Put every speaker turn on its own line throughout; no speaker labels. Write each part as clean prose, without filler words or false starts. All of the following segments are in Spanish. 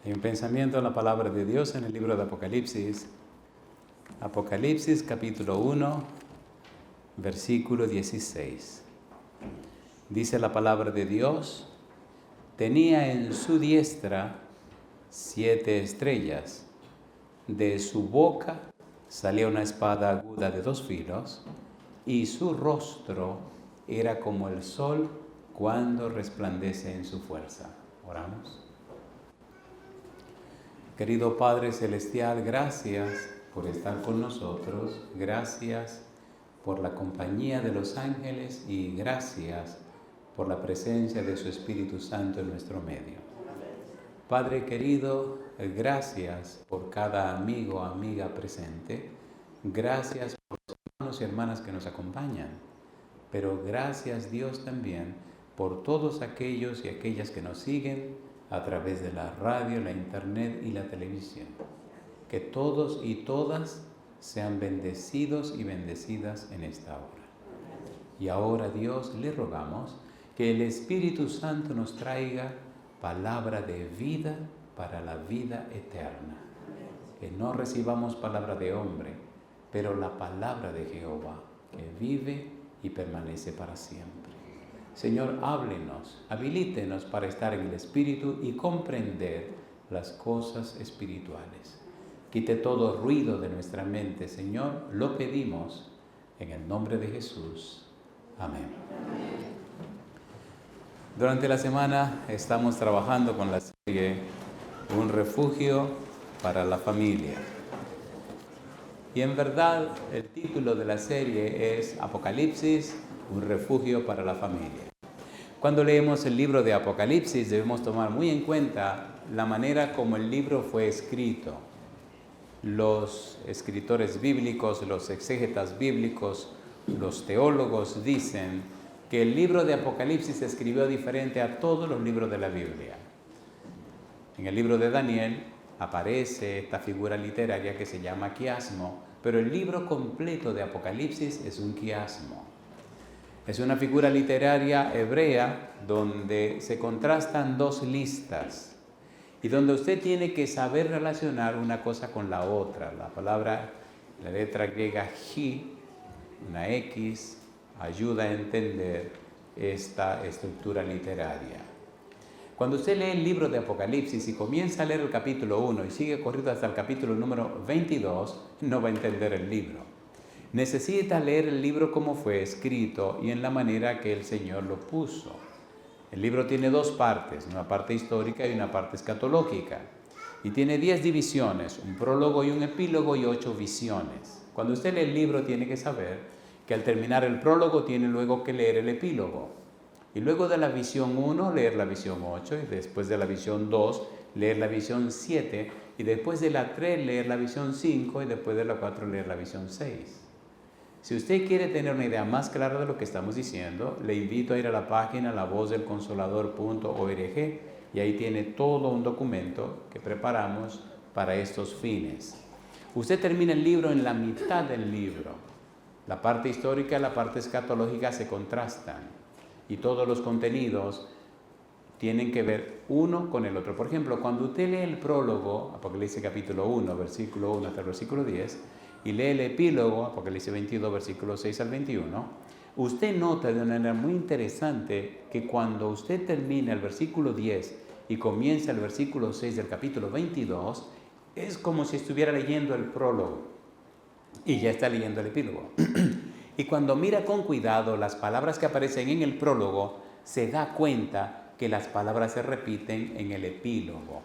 Hay un pensamiento en la palabra de Dios en el libro de Apocalipsis. Apocalipsis capítulo 1, versículo 16. Dice la palabra de Dios: tenía en su diestra 7 estrellas. De su boca salía una espada aguda de 2 filos, y su rostro era como el sol cuando resplandece en su fuerza. Oramos. Querido Padre Celestial, gracias por estar con nosotros, gracias por la compañía de los ángeles y gracias por la presencia de su Espíritu Santo en nuestro medio. Padre querido, gracias por cada amigo o amiga presente, gracias por los hermanos y hermanas que nos acompañan, pero gracias Dios también por todos aquellos y aquellas que nos siguen a través de la radio, la internet y la televisión. Que todos y todas sean bendecidos y bendecidas en esta hora. Y ahora, Dios, le rogamos que el Espíritu Santo nos traiga palabra de vida para la vida eterna. Que no recibamos palabra de hombre, pero la palabra de Jehová, que vive y permanece para siempre. Señor, háblenos, habilítenos para estar en el Espíritu y comprender las cosas espirituales. Quite todo ruido de nuestra mente, Señor, lo pedimos en el nombre de Jesús. Amén. Durante la semana estamos trabajando con la serie Un refugio para la familia. Y en verdad el título de la serie es Apocalipsis, un refugio para la familia. Cuando leemos el libro de Apocalipsis debemos tomar muy en cuenta la manera como el libro fue escrito. Los escritores bíblicos, los exégetas bíblicos, los teólogos dicen que el libro de Apocalipsis se escribió diferente a todos los libros de la Biblia. En el libro de Daniel aparece esta figura literaria que se llama quiasmo, pero el libro completo de Apocalipsis es un quiasmo. Es una figura literaria hebrea donde se contrastan 2 listas y donde usted tiene que saber relacionar una cosa con la otra. La letra griega G, una X, ayuda a entender esta estructura literaria. Cuando usted lee el libro de Apocalipsis y comienza a leer el capítulo 1 y sigue corriendo hasta el capítulo número 22, no va a entender el libro. Necesita leer el libro como fue escrito y en la manera que el Señor lo puso. El libro tiene 2 partes, una parte histórica y una parte escatológica. Y tiene 10 divisiones, un prólogo y un epílogo y 8 visiones. Cuando usted lee el libro tiene que saber que al terminar el prólogo tiene luego que leer el epílogo. Y luego de la visión 1 leer la visión 8 y después de la visión 2 leer la visión 7 y después de la 3 leer la visión 5 y después de la 4 leer la visión 6. Si usted quiere tener una idea más clara de lo que estamos diciendo, le invito a ir a la página lavozdelconsolador.org y ahí tiene todo un documento que preparamos para estos fines. Usted termina el libro en la mitad del libro. La parte histórica y la parte escatológica se contrastan y todos los contenidos tienen que ver uno con el otro. Por ejemplo, cuando usted lee el prólogo, Apocalipsis capítulo 1, versículo 1 hasta el versículo 10, y lee el epílogo, Apocalipsis 22, versículos 6 al 21, usted nota de una manera muy interesante que cuando usted termina el versículo 10 y comienza el versículo 6 del capítulo 22, es como si estuviera leyendo el prólogo y ya está leyendo el epílogo. Y cuando mira con cuidado las palabras que aparecen en el prólogo, se da cuenta que las palabras se repiten en el epílogo.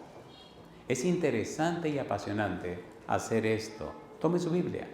Es interesante y apasionante hacer esto. Tome su Biblia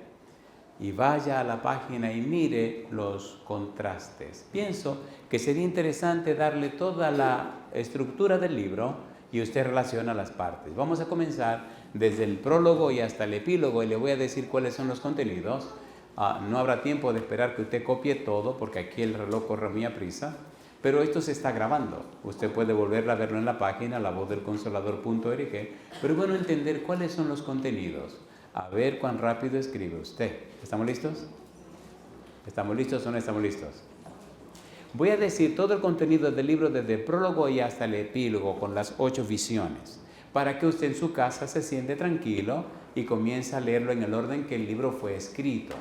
y vaya a la página y mire los contrastes. Pienso que sería interesante darle toda la estructura del libro y usted relaciona las partes. Vamos a comenzar desde el prólogo y hasta el epílogo y le voy a decir cuáles son los contenidos. No habrá tiempo de esperar que usted copie todo porque aquí el reloj corre muy a prisa, pero esto se está grabando. Usted puede volver a verlo en la página lavozdelconsolador.org, pero es bueno entender cuáles son los contenidos. A ver cuán rápido escribe usted. ¿Estamos listos? ¿Estamos listos o no estamos listos? Voy a decir todo el contenido del libro desde el prólogo y hasta el epílogo con las 8 visiones. para que usted en su casa se siente tranquilo y comience a leerlo en el orden que el libro fue escrito.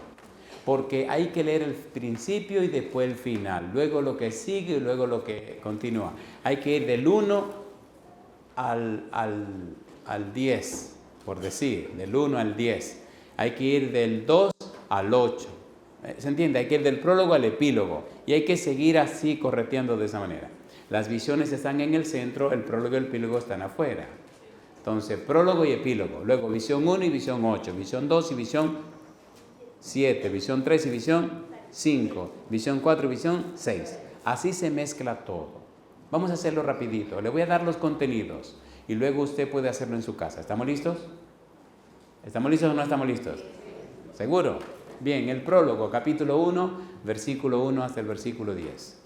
Porque hay que leer el principio y después el final, luego lo que sigue y luego lo que continúa. Hay que ir del 1 al 10, por decir, del 1 al 10. Hay que ir del 2 al 8. ¿Se entiende? Hay que ir del prólogo al epílogo y hay que seguir así correteando de esa manera. Las visiones están en el centro, el prólogo y el epílogo están afuera. Entonces, prólogo y epílogo. Luego, visión 1 y visión 8, visión 2 y visión 7, visión 3 y visión 5, visión 4 y visión 6. Así se mezcla todo. Vamos a hacerlo rapidito. Le voy a dar los contenidos y luego usted puede hacerlo en su casa. ¿Estamos listos? ¿Estamos listos o no estamos listos? ¿Seguro? Bien, el prólogo, capítulo 1, versículo 1 hasta el versículo 10.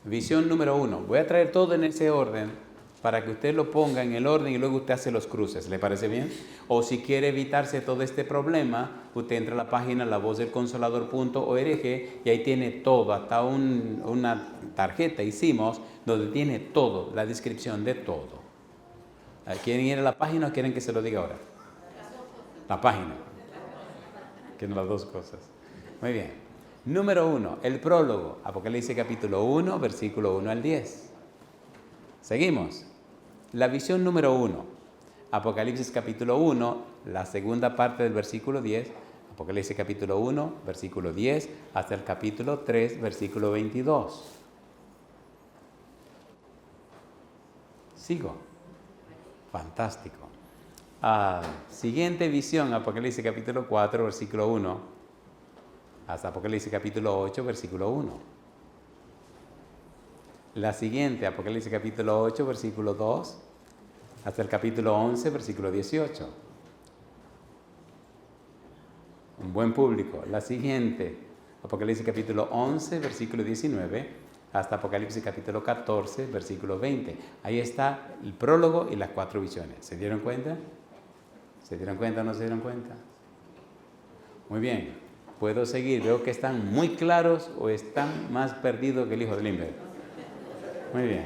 Visión número 1. Voy a traer todo en ese orden para que usted lo ponga en el orden y luego usted hace los cruces. ¿Le parece bien? O si quiere evitarse todo este problema, usted entra a la página lavozdelconsolador.org y ahí tiene todo, hasta una tarjeta hicimos donde tiene todo, la descripción de todo. ¿Quieren ir a la página o quieren que se lo diga ahora? La página. Quieren las dos cosas. Muy bien. Número 1, el prólogo, Apocalipsis capítulo 1, versículo 1 al 10. Seguimos. La visión número 1, Apocalipsis capítulo 1, la segunda parte del versículo 10, Apocalipsis capítulo 1, versículo 10, hasta el capítulo 3, versículo 22. Sigo. Fantástico. Siguiente visión, Apocalipsis capítulo 4, versículo 1, hasta Apocalipsis capítulo 8, versículo 1. La siguiente, Apocalipsis capítulo 8, versículo 2, hasta el capítulo 11, versículo 18. Un buen público. La siguiente, Apocalipsis capítulo 11, versículo 19, hasta Apocalipsis capítulo 14, versículo 20. Ahí está el prólogo y las 4 visiones. ¿Se dieron cuenta? ¿Se dieron cuenta o no se dieron cuenta? Muy bien. Puedo seguir. Veo que están muy claros o están más perdidos que el hijo de Limber. Muy bien.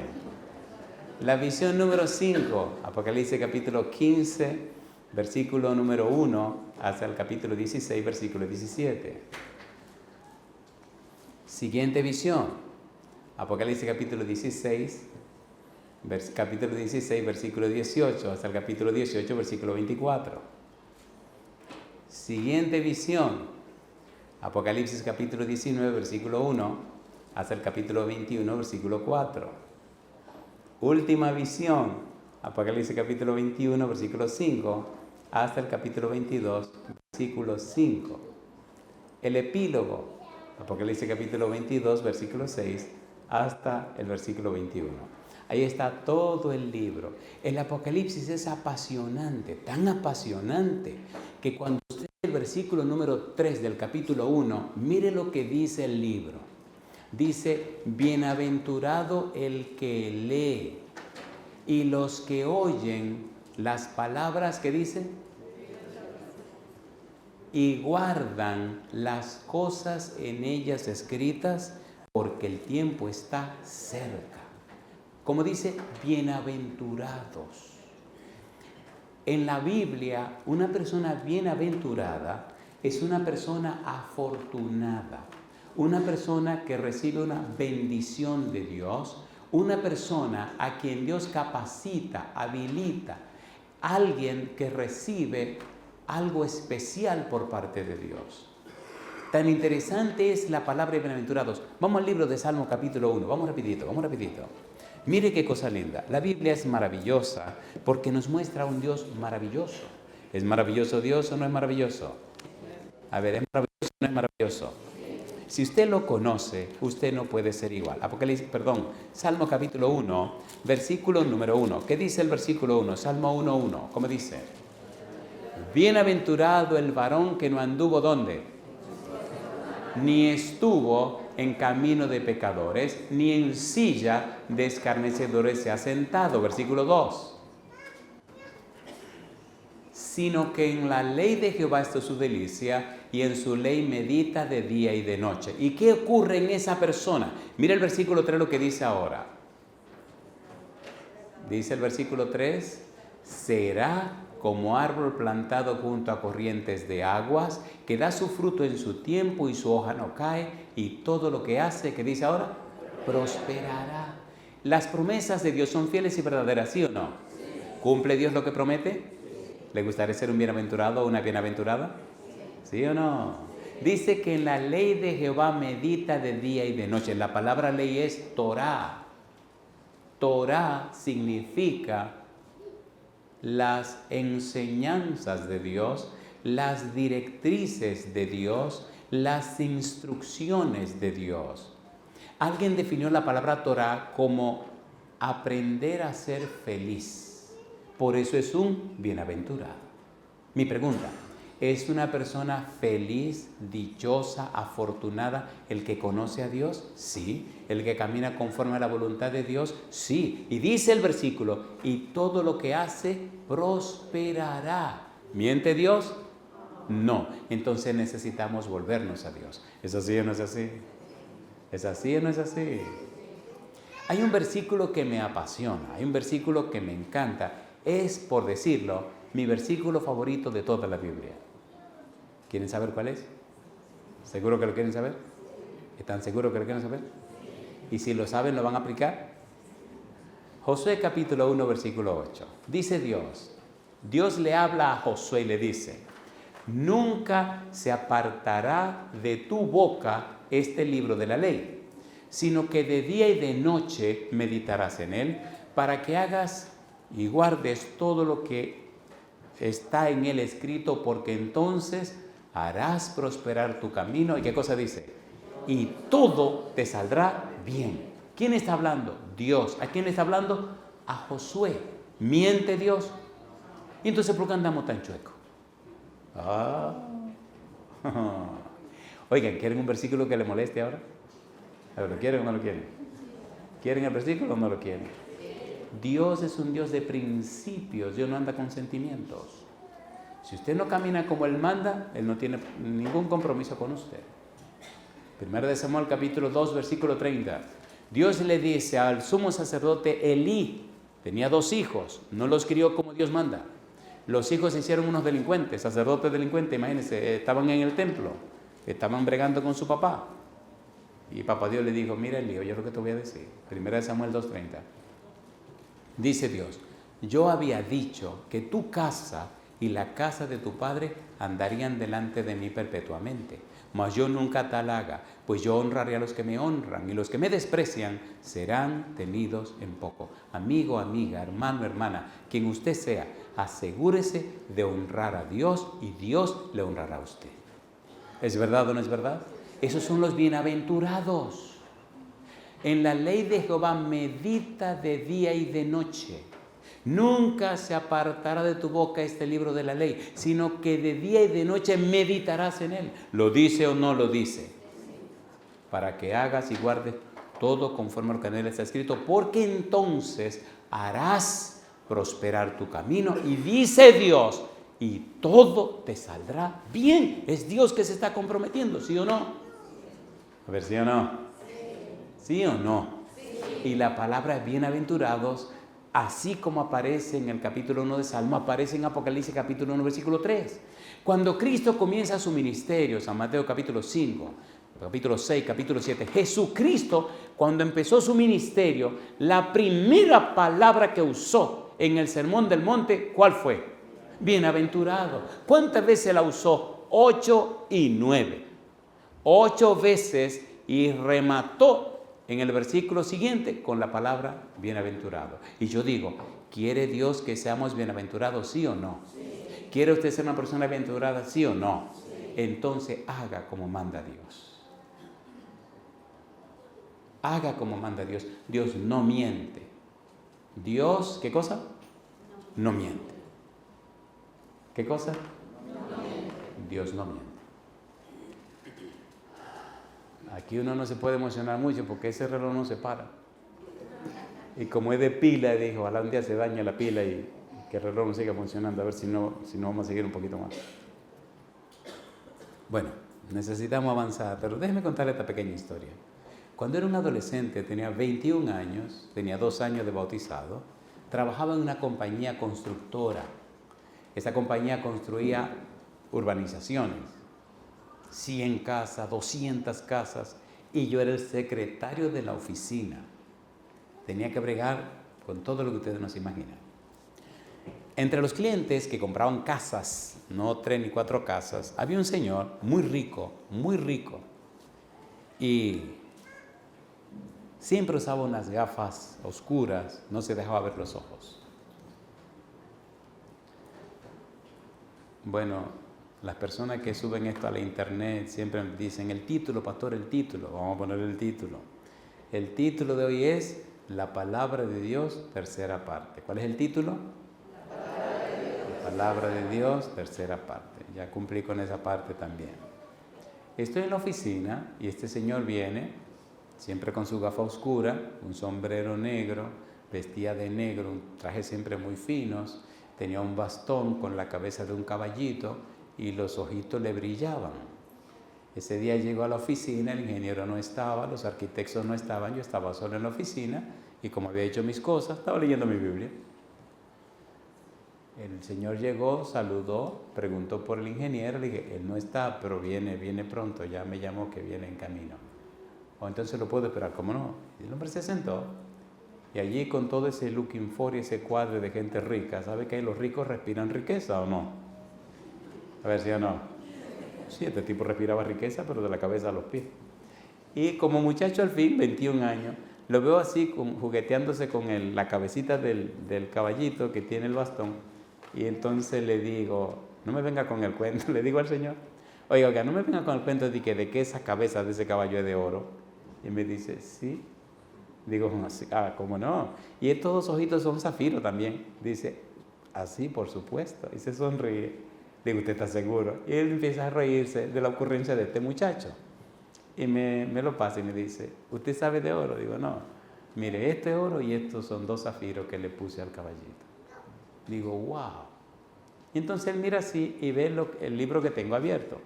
La visión número 5, Apocalipsis capítulo 15, versículo número 1, hasta el capítulo 16, versículo 17. Siguiente visión, Apocalipsis capítulo 16, versículo 18, hasta el capítulo 18, versículo 24. Siguiente visión, Apocalipsis capítulo 19, versículo 1, hasta el capítulo 21, versículo 4. Última visión, Apocalipsis capítulo 21, versículo 5, hasta el capítulo 22, versículo 5. El epílogo, Apocalipsis capítulo 22, versículo 6, hasta el versículo 21. Ahí está todo el libro. El Apocalipsis es apasionante, tan apasionante, que cuando usted lee el versículo número 3 del capítulo 1, mire lo que dice el libro. Dice, bienaventurado el que lee y los que oyen las palabras que dice y guardan las cosas en ellas escritas, porque el tiempo está cerca. Como dice, bienaventurados. En la Biblia, una persona bienaventurada es una persona afortunada. Una persona que recibe una bendición de Dios, una persona a quien Dios capacita, habilita, alguien que recibe algo especial por parte de Dios. Tan interesante es la palabra bienaventurados. Vamos al libro de Salmo capítulo 1, vamos rapidito. Mire qué cosa linda. La Biblia es maravillosa porque nos muestra a un Dios maravilloso. ¿Es maravilloso Dios o no es maravilloso? A ver, ¿es maravilloso o no es maravilloso? Si usted lo conoce, usted no puede ser igual. Salmo capítulo 1, versículo número 1. ¿Qué dice el versículo 1? Salmo 1:1. ¿Cómo dice? Bienaventurado el varón que no anduvo, ¿dónde? Ni estuvo en camino de pecadores, ni en silla de escarnecedores se ha sentado. Versículo 2. Sino que en la ley de Jehová está su delicia, y en su ley medita de día y de noche. ¿Y qué ocurre en esa persona? Mira el versículo 3 lo que dice ahora. Dice el versículo 3, será como árbol plantado junto a corrientes de aguas, que da su fruto en su tiempo y su hoja no cae, y todo lo que hace, ¿qué dice ahora? Prosperará. Las promesas de Dios son fieles y verdaderas, ¿sí o no? ¿Cumple Dios lo que promete? ¿Le gustaría ser un bienaventurado o una bienaventurada? ¿Sí o no? Dice que en la ley de Jehová medita de día y de noche. La palabra ley es Torah. Torah significa las enseñanzas de Dios, las directrices de Dios, las instrucciones de Dios. Alguien definió la palabra Torah como aprender a ser feliz. Por eso es un bienaventurado. Mi pregunta, ¿es una persona feliz, dichosa, afortunada el que conoce a Dios? Sí. ¿El que camina conforme a la voluntad de Dios? Sí. Y dice el versículo, y todo lo que hace prosperará. ¿Miente Dios? No. Entonces necesitamos volvernos a Dios. ¿Es así o no es así? ¿Es así o no es así? Hay un versículo que me apasiona, hay un versículo que me encanta. Es, por decirlo, mi versículo favorito de toda la Biblia. ¿Quieren saber cuál es? ¿Seguro que lo quieren saber? ¿Están seguros que lo quieren saber? ¿Y si lo saben, lo van a aplicar? Josué capítulo 1, versículo 8. Dice Dios, Dios le habla a Josué y le dice, nunca se apartará de tu boca este libro de la ley, sino que de día y de noche meditarás en él, para que hagas y guardes todo lo que está en él escrito, porque entonces harás prosperar tu camino. ¿Y qué cosa dice? Y todo te saldrá bien. ¿Quién está hablando? Dios. ¿A quién le está hablando? A Josué. ¿Miente Dios? ¿Y entonces por qué andamos tan chuecos? Oigan, ¿quieren un versículo que le moleste ahora? ¿Lo quieren o no lo quieren? ¿Quieren el versículo o no lo quieren? Dios es un Dios de principios. Dios no anda con sentimientos. Si usted no camina como Él manda, Él no tiene ningún compromiso con usted. Primero de Samuel capítulo 2, versículo 30. Dios le dice al sumo sacerdote Elí, tenía 2 hijos, no los crió como Dios manda. Los hijos se hicieron unos delincuentes, sacerdotes delincuentes, imagínense, estaban en el templo, estaban bregando con su papá. Y papá Dios le dijo, mira Elí, oye lo que te voy a decir. Primero de Samuel 2:30. Dice Dios, yo había dicho que tu casa y la casa de tu padre andarían delante de mí perpetuamente. Mas yo nunca tal haga, pues yo honraré a los que me honran, y los que me desprecian serán tenidos en poco. Amigo, amiga, hermano, hermana, quien usted sea, asegúrese de honrar a Dios y Dios le honrará a usted. ¿Es verdad o no es verdad? Esos son los bienaventurados. En la ley de Jehová medita de día y de noche. Nunca se apartará de tu boca este libro de la ley, sino que de día y de noche meditarás en él. ¿Lo dice o no lo dice? Para que hagas y guardes todo conforme a lo que en él está escrito, porque entonces harás prosperar tu camino. Y dice Dios, y todo te saldrá bien. Es Dios que se está comprometiendo, ¿sí o no? A ver, ¿sí o no? ¿Sí o no? Y la palabra bienaventurados, así como aparece en el capítulo 1 de Salmo, aparece en Apocalipsis capítulo 1, versículo 3. Cuando Cristo comienza su ministerio, San Mateo capítulo 5, capítulo 6, capítulo 7, Jesucristo, cuando empezó su ministerio, la primera palabra que usó en el Sermón del Monte, ¿cuál fue? Bienaventurado. ¿Cuántas veces la usó? 8 y 9. 8 veces, y remató en el versículo siguiente con la palabra bienaventurado. Y yo digo, ¿quiere Dios que seamos bienaventurados, sí o no? Sí. ¿Quiere usted ser una persona bienaventurada, sí o no? Sí. Entonces haga como manda Dios. Haga como manda Dios. Dios no miente. Dios, ¿qué cosa? No miente. ¿Qué cosa? No miente. Dios no miente. Aquí uno no se puede emocionar mucho porque ese reloj no se para. Y como es de pila, dijo, ojalá un día se dañe la pila y que el reloj no siga funcionando, a ver si no vamos a seguir un poquito más. Bueno, necesitamos avanzar, pero déjeme contarle esta pequeña historia. Cuando era un adolescente, tenía 21 años, tenía 2 años de bautizado, trabajaba en una compañía constructora. Esa compañía construía urbanizaciones, 100 casas, 200 casas, y yo era el secretario de la oficina. Tenía que bregar con todo lo que ustedes no se imaginan. Entre los clientes que compraban casas, no 3 ni 4 casas, había un señor muy rico, y siempre usaba unas gafas oscuras, no se dejaba ver los ojos. Bueno, las personas que suben esto a la internet siempre dicen el título, pastor, el título. Vamos a poner el título. El título de hoy es La Palabra de Dios, tercera parte. ¿Cuál es el título? La Palabra de Dios, tercera parte. Ya cumplí con esa parte también. Estoy en la oficina y este señor viene, siempre con su gafa oscura, un sombrero negro, vestía de negro, un traje siempre muy finos, tenía un bastón con la cabeza de un caballito y los ojitos le brillaban. Ese día llegó a la oficina, el ingeniero no estaba, los arquitectos no estaban, yo estaba solo en la oficina y como había hecho mis cosas, estaba leyendo mi Biblia. El señor llegó, saludó, preguntó por el ingeniero, le dije, él no está, pero viene pronto, ya me llamó que viene en camino. O entonces lo puedo esperar, ¿cómo no? Y el hombre se sentó y allí con todo ese looking for y ese cuadro de gente rica, ¿sabe que los ricos respiran riqueza o no? A ver si o no. Sí, este tipo respiraba riqueza, pero de la cabeza a los pies. Y como muchacho al fin, 21 años, lo veo así jugueteándose con la cabecita del caballito que tiene el bastón. Y entonces le digo, no me venga con el cuento, le digo al señor, oiga, no me venga con el cuento de que esa cabeza de ese caballo es de oro. Y me dice, sí. Digo, ¿cómo no? Y estos dos ojitos son zafiro también. Dice, así, por supuesto. Y se sonríe. Digo, ¿usted está seguro? Y él empieza a reírse de la ocurrencia de este muchacho. Y me lo pasa y me dice, ¿usted sabe de oro? Digo, no. Mire, este oro y estos son 2 zafiros que le puse al caballito. Digo, wow. Y entonces él mira así y ve el libro que tengo abierto.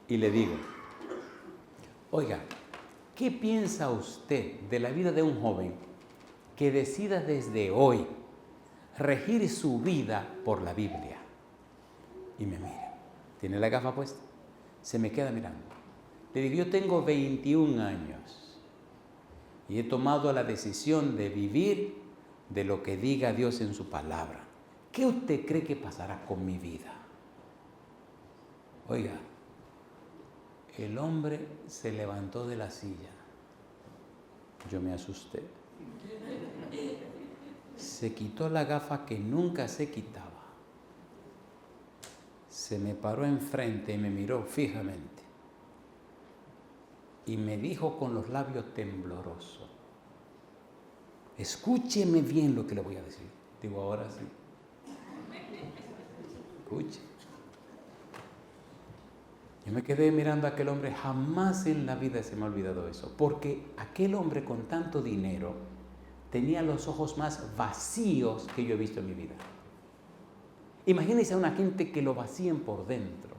Y le digo, oiga, ¿qué piensa usted de la vida de un joven que decida desde hoy regir su vida por la Biblia? Y me mira, tiene la gafa puesta, se me queda mirando. Le digo, yo tengo 21 años y he tomado la decisión de vivir de lo que diga Dios en su palabra. ¿Qué usted cree que pasará con mi vida? Oiga, el hombre se levantó de la silla. Yo me asusté. Se quitó la gafa que nunca se quitaba. Se me paró enfrente y me miró fijamente. Y me dijo con los labios temblorosos, escúcheme bien lo que le voy a decir. Digo, ahora sí. Escuche. Yo me quedé mirando a aquel hombre, jamás en la vida se me ha olvidado eso, porque aquel hombre con tanto dinero tenía los ojos más vacíos que yo he visto en mi vida. Imagínense a una gente que lo vacíen por dentro.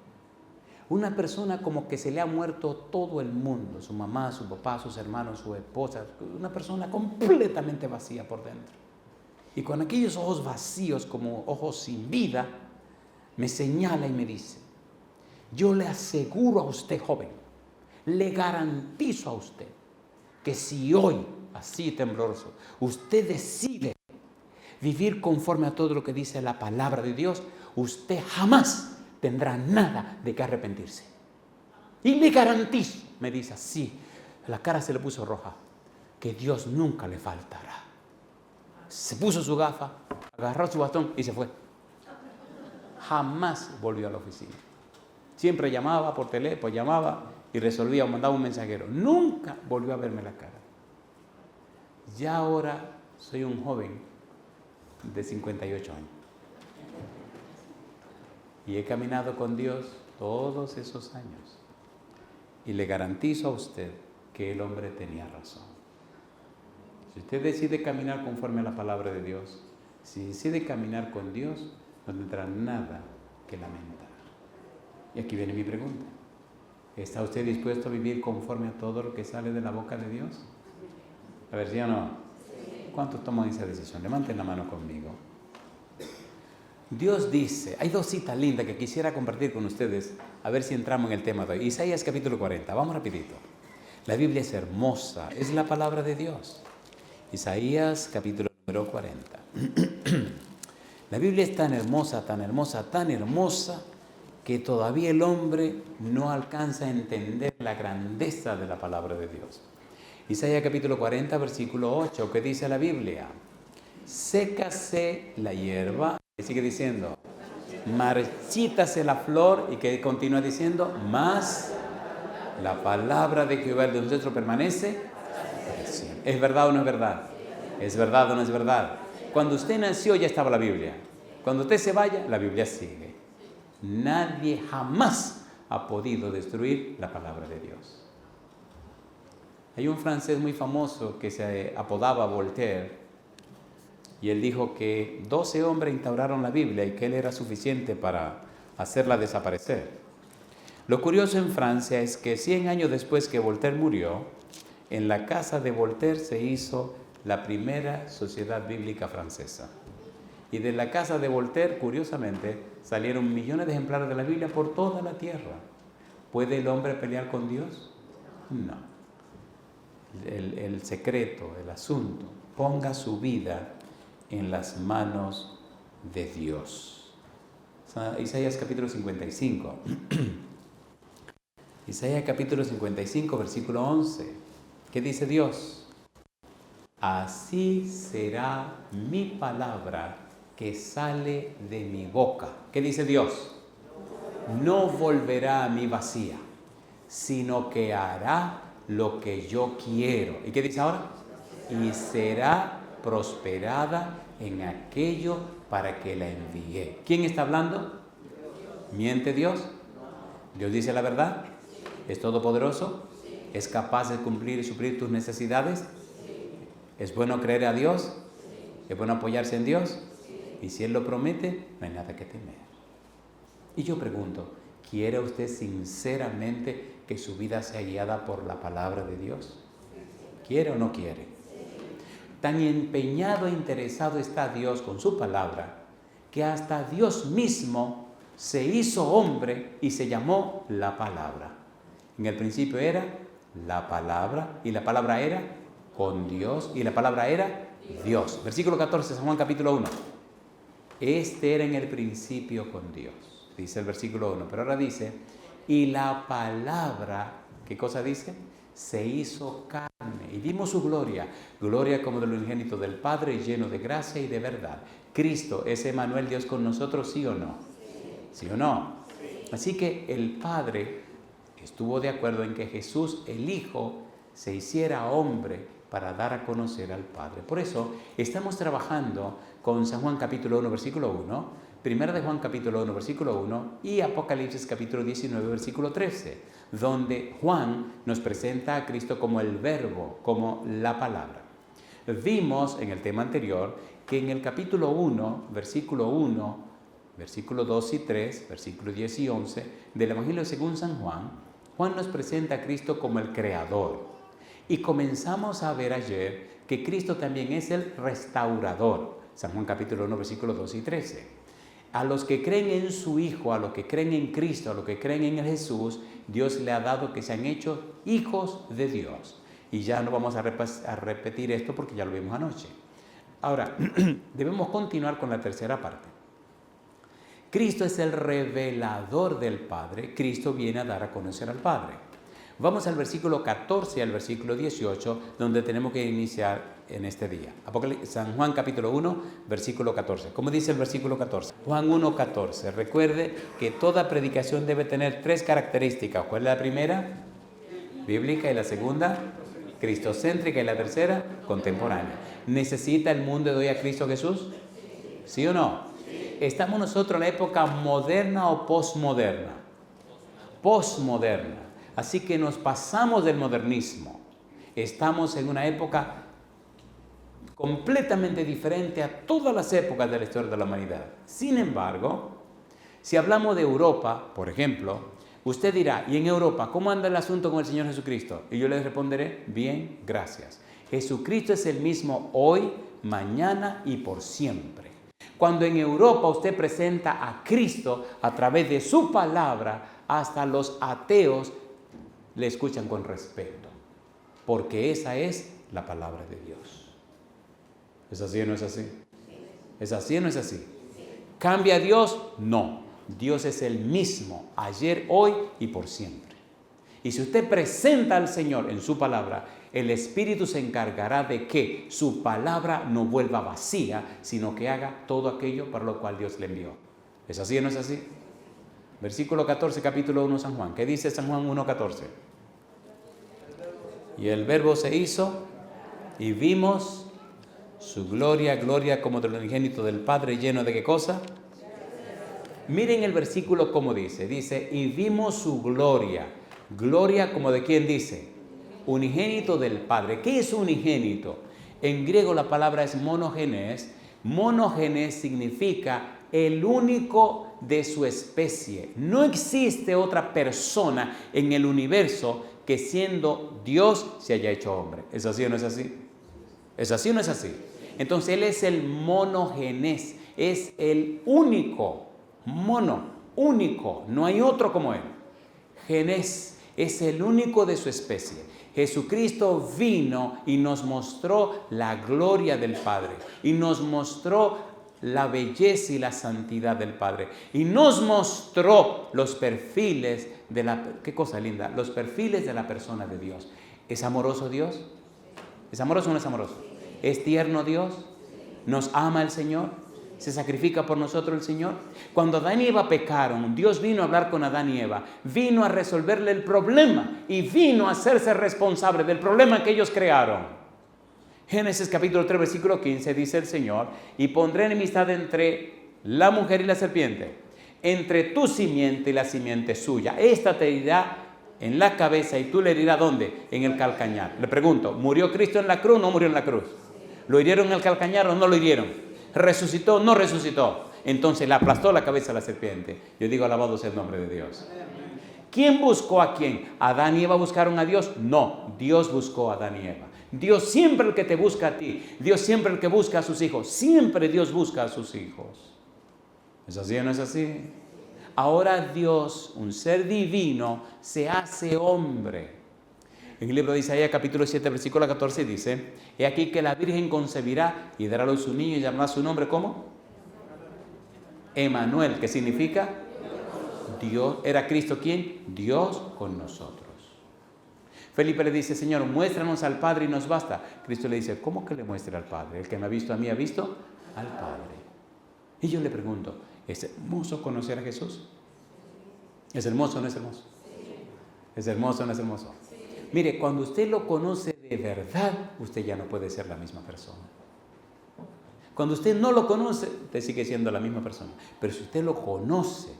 Una persona como que se le ha muerto todo el mundo, su mamá, su papá, sus hermanos, su esposa, una persona completamente vacía por dentro. Y con aquellos ojos vacíos, como ojos sin vida, me señala y me dice, yo le aseguro a usted, joven, le garantizo a usted que si hoy, así tembloroso, usted decide vivir conforme a todo lo que dice la palabra de Dios, usted jamás tendrá nada de qué arrepentirse. Y le garantizo, me dice así, la cara se le puso roja, que Dios nunca le faltará. Se puso su gafa, agarró su bastón y se fue. Jamás volvió a la oficina. Siempre llamaba por teléfono, llamaba y resolvía o mandaba un mensajero. Nunca volvió a verme la cara. Ya ahora soy un joven de 58 años. Y he caminado con Dios todos esos años. Y le garantizo a usted que el hombre tenía razón. Si usted decide caminar conforme a la palabra de Dios, si decide caminar con Dios, no tendrá nada que lamentar. Y aquí viene mi pregunta. ¿Está usted dispuesto a vivir conforme a todo lo que sale de la boca de Dios? A ver, ¿sí o no? ¿Cuántos toman esa decisión? Levanten la mano conmigo. Dios dice, hay dos citas lindas que quisiera compartir con ustedes, a ver si entramos en el tema de hoy. Isaías capítulo 40, vamos rapidito. La Biblia es hermosa, es la palabra de Dios. Isaías capítulo número 40. La Biblia es tan hermosa, tan hermosa, tan hermosa, que todavía el hombre no alcanza a entender la grandeza de la palabra de Dios. Isaías capítulo 40, versículo 8, ¿qué dice la Biblia? Sécase la hierba, y sigue diciendo, marchítase la flor, y que continúa diciendo, más la palabra de Jehová el Dios nuestro permanece. ¿Es verdad o no es verdad? ¿Es verdad o no es verdad? Cuando usted nació ya estaba la Biblia. Cuando usted se vaya, la Biblia sigue. Nadie jamás ha podido destruir la palabra de Dios. Hay un francés muy famoso que se apodaba Voltaire, y él dijo que 12 hombres instauraron la Biblia y que él era suficiente para hacerla desaparecer. Lo curioso en Francia es que 100 años después que Voltaire murió, en la casa de Voltaire se hizo la primera sociedad bíblica francesa. Y de la casa de Voltaire, curiosamente, salieron millones de ejemplares de la Biblia por toda la tierra. ¿Puede el hombre pelear con Dios? No. El secreto, el asunto, ponga su vida en las manos de Dios. Isaías capítulo 55. Isaías capítulo 55, versículo 11. ¿Qué dice Dios? Así será mi palabra que sale de mi boca. ¿Qué dice Dios? No volverá a mí vacía, sino que hará lo que yo quiero. ¿Y qué dice ahora? Y será prosperada en aquello para que la envié. ¿Quién está hablando? ¿Miente Dios? ¿Dios dice la verdad? ¿Es todopoderoso? ¿Es capaz de cumplir y suplir tus necesidades? ¿Es bueno creer a Dios? ¿Es bueno apoyarse en Dios? Y si Él lo promete, no hay nada que temer. Y yo pregunto, ¿quiere usted sinceramente que su vida sea guiada por la palabra de Dios? ¿Quiere o no quiere? Tan empeñado e interesado está Dios con su palabra, que hasta Dios mismo se hizo hombre y se llamó la palabra. En el principio era la palabra, y la palabra era con Dios, y la palabra era Dios. Versículo 14, San Juan capítulo 1. Este era en el principio con Dios, dice el versículo 1. Pero ahora dice, y la palabra, ¿qué cosa dice? Se hizo carne, y vimos su gloria, gloria como del unigénito del Padre, lleno de gracia y de verdad. Cristo es Emmanuel, Dios con nosotros, ¿sí o no? ¿Sí o no? Así que el Padre estuvo de acuerdo en que Jesús, el Hijo, se hiciera hombre para dar a conocer al Padre. Por eso estamos trabajando con San Juan capítulo 1, versículo 1, Primera de Juan capítulo 1, versículo 1 y Apocalipsis capítulo 19, versículo 13, donde Juan nos presenta a Cristo como el Verbo, como la palabra. Vimos en el tema anterior que en el capítulo 1, versículo 1, versículo 2 y 3, versículo 10 y 11 del Evangelio según San Juan, Juan nos presenta a Cristo como el Creador. Y comenzamos a ver ayer que Cristo también es el restaurador. San Juan capítulo 1, versículos 2 y 13. A los que creen en su Hijo, a los que creen en Cristo, a los que creen en Jesús, Dios le ha dado que se han hecho hijos de Dios. Y ya no vamos a repetir esto porque ya lo vimos anoche. Ahora, debemos continuar con la tercera parte. Cristo es el revelador del Padre. Cristo viene a dar a conocer al Padre. Vamos al versículo 14 y al versículo 18, donde tenemos que iniciar en este día. San Juan capítulo 1, versículo 14. ¿Cómo dice el versículo 14? Juan 1, 14. Recuerde que toda predicación debe tener 3 características. ¿Cuál es la primera? Bíblica. Y la segunda, cristocéntrica. Y la tercera, contemporánea. ¿Necesita el mundo de hoy a Cristo Jesús? ¿Sí o no? ¿Estamos nosotros en la época moderna o posmoderna? Posmoderna. Así que nos pasamos del modernismo. Estamos en una época completamente diferente a todas las épocas de la historia de la humanidad. Sin embargo, si hablamos de Europa, por ejemplo, usted dirá, ¿y en Europa cómo anda el asunto con el Señor Jesucristo? Y yo les responderé, bien, gracias. Jesucristo es el mismo hoy, mañana y por siempre. Cuando en Europa usted presenta a Cristo a través de su palabra, hasta los ateos le escuchan con respeto, porque esa es la palabra de Dios. ¿Es así o no es así? ¿Es así o no es así? ¿Cambia Dios? No. Dios es el mismo, ayer, hoy y por siempre. Y si usted presenta al Señor en su palabra, el Espíritu se encargará de que su palabra no vuelva vacía, sino que haga todo aquello para lo cual Dios le envió. ¿Es así o no es así? Versículo 14, capítulo 1, San Juan. ¿Qué dice San Juan 1:14? Y el Verbo se hizo y vimos su gloria, gloria como del unigénito del Padre, lleno de ¿qué cosa? Miren el versículo como dice. Dice, y vimos su gloria. Gloria como de quién dice. Unigénito del Padre. ¿Qué es unigénito? En griego la palabra es monogenes. Monogenes significa el único de su especie. No existe otra persona en el universo que siendo Dios se haya hecho hombre. ¿Es así o no es así? ¿Es así o no es así? Entonces Él es el monogenes. Es el único. Único. No hay otro como Él. Genes. Es el único de su especie. Jesucristo vino y nos mostró la gloria del Padre. Y nos mostró la belleza y la santidad del Padre. Y nos mostró los perfiles de la... ¿Qué cosa linda? Los perfiles de la persona de Dios. ¿Es amoroso Dios? ¿Es amoroso o no es amoroso? ¿Es tierno Dios? ¿Nos ama el Señor? ¿Se sacrifica por nosotros el Señor? Cuando Adán y Eva pecaron, Dios vino a hablar con Adán y Eva, vino a resolverle el problema y vino a hacerse responsable del problema que ellos crearon. Génesis capítulo 3, versículo 15 dice el Señor, y pondré enemistad entre la mujer y la serpiente, entre tu simiente y la simiente suya. Esta te herirá en la cabeza y tú le herirás ¿dónde? En el calcañar. Le pregunto, ¿murió Cristo en la cruz o no murió en la cruz? ¿Lo hirieron en el calcañar o no lo hirieron? ¿Resucitó o no resucitó? Entonces le aplastó la cabeza a la serpiente. Yo digo, alabado sea el nombre de Dios. ¿Quién buscó a quién? ¿Adán y Eva buscaron a Dios? No, Dios buscó a Adán y Eva. Dios siempre el que te busca a ti. Dios siempre el que busca a sus hijos. Siempre Dios busca a sus hijos. ¿Es así o no es así? Ahora Dios, un ser divino, se hace hombre. En el libro de Isaías capítulo 7 versículo 14 dice, he aquí que la Virgen concebirá y dará a luz un niño y llamará su nombre ¿cómo? Emanuel, ¿qué significa? Dios. ¿Era Cristo quién? Dios con nosotros. Felipe le dice, Señor, muéstranos al Padre y nos basta. Cristo le dice, ¿cómo que le muestre al Padre? El que me ha visto a mí ha visto al Padre. Y yo le pregunto, ¿es hermoso conocer a Jesús? ¿Es hermoso o no es hermoso? ¿Es hermoso o no es hermoso? Mire, cuando usted lo conoce de verdad, usted ya no puede ser la misma persona. Cuando usted no lo conoce, usted sigue siendo la misma persona. Pero si usted lo conoce,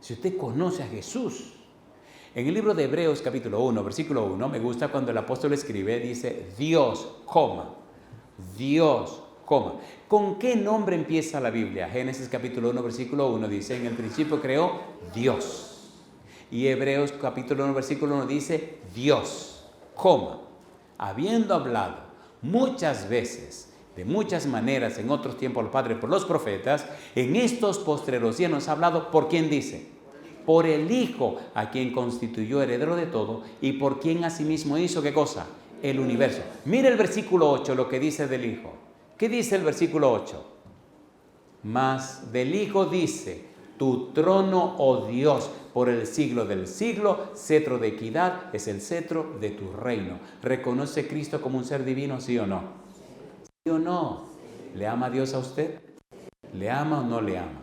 si usted conoce a Jesús, en el libro de Hebreos capítulo 1, versículo 1, me gusta cuando el apóstol escribe, dice Dios, Dios, ¿Con qué nombre empieza la Biblia? Génesis capítulo 1, versículo 1 dice, en el principio creó Dios. Y Hebreos capítulo 1, versículo 1 dice, Dios, habiendo hablado muchas veces, de muchas maneras, en otros tiempos al Padre por los profetas, en estos postreros días nos ha hablado, ¿por quién dice? Por el Hijo, a quien constituyó heredero de todo, y por quien asimismo hizo, ¿qué cosa? El universo. Mire el versículo 8, lo que dice del Hijo. ¿Qué dice el versículo 8? Mas del Hijo dice, tu trono, oh Dios, por el siglo del siglo, cetro de equidad es el cetro de tu reino. ¿Reconoce Cristo como un ser divino, sí o no? ¿Sí o no? ¿Le ama Dios a usted? ¿Le ama o no le ama?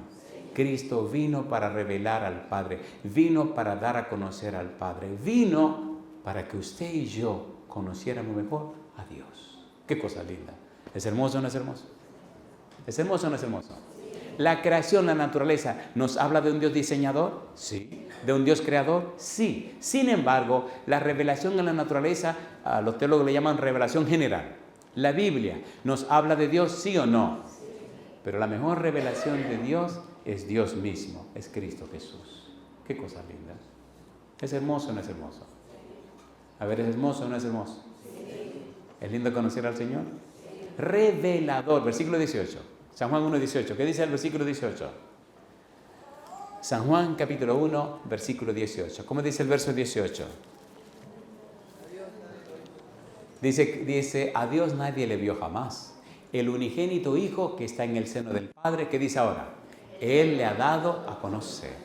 Cristo vino para revelar al Padre, vino para dar a conocer al Padre, vino para que usted y yo conociéramos mejor a Dios. ¡Qué cosa linda! ¿Es hermoso o no es hermoso? ¿Es hermoso o no es hermoso? La creación, la naturaleza, ¿nos habla de un Dios diseñador? Sí. ¿De un Dios creador? Sí. Sin embargo, la revelación en la naturaleza, a los teólogos le llaman revelación general. La Biblia, ¿nos habla de Dios? Sí o no. Pero la mejor revelación de Dios es Dios mismo, es Cristo Jesús. Qué cosa linda. ¿Es hermoso o no es hermoso? A ver, ¿es hermoso o no es hermoso? ¿Es lindo conocer al Señor? revelador. Versículo 18. San Juan 1:18. ¿Qué dice el versículo 18? San Juan capítulo 1, versículo 18. ¿Cómo dice el verso 18? Dice, a Dios nadie le vio jamás. El unigénito Hijo que está en el seno del Padre, ¿qué dice ahora? Él le ha dado a conocer.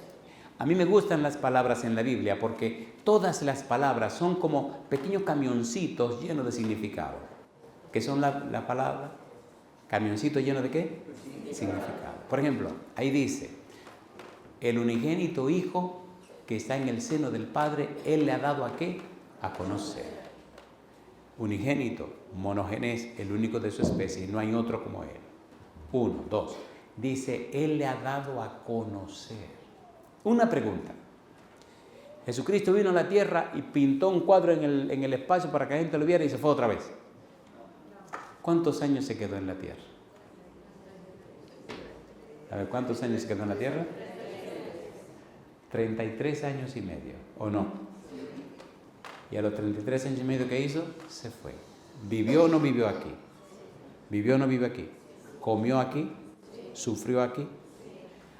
A mí me gustan las palabras en la Biblia porque todas las palabras son como pequeños camioncitos llenos de significado. ¿Qué son la palabra? ¿Camioncitos llenos de qué? Significado. Por ejemplo, ahí dice, el unigénito Hijo que está en el seno del Padre, Él le ha dado ¿a qué? A conocer. Unigénito, monogenes, el único de su especie, no hay otro como Él. 1, 2. Dice, Él le ha dado a conocer. Una pregunta. Jesucristo vino a la tierra y pintó un cuadro en el espacio para que la gente lo viera y se fue otra vez. ¿Cuántos años se quedó en la tierra? A ver, ¿cuántos años se quedó en la tierra? 33 años y medio, ¿o no? Y a los 33 años y medio que hizo, se fue. ¿Vivió o no vivió aquí? ¿Vivió o no vivió aquí? ¿Comió aquí? ¿Sufrió aquí?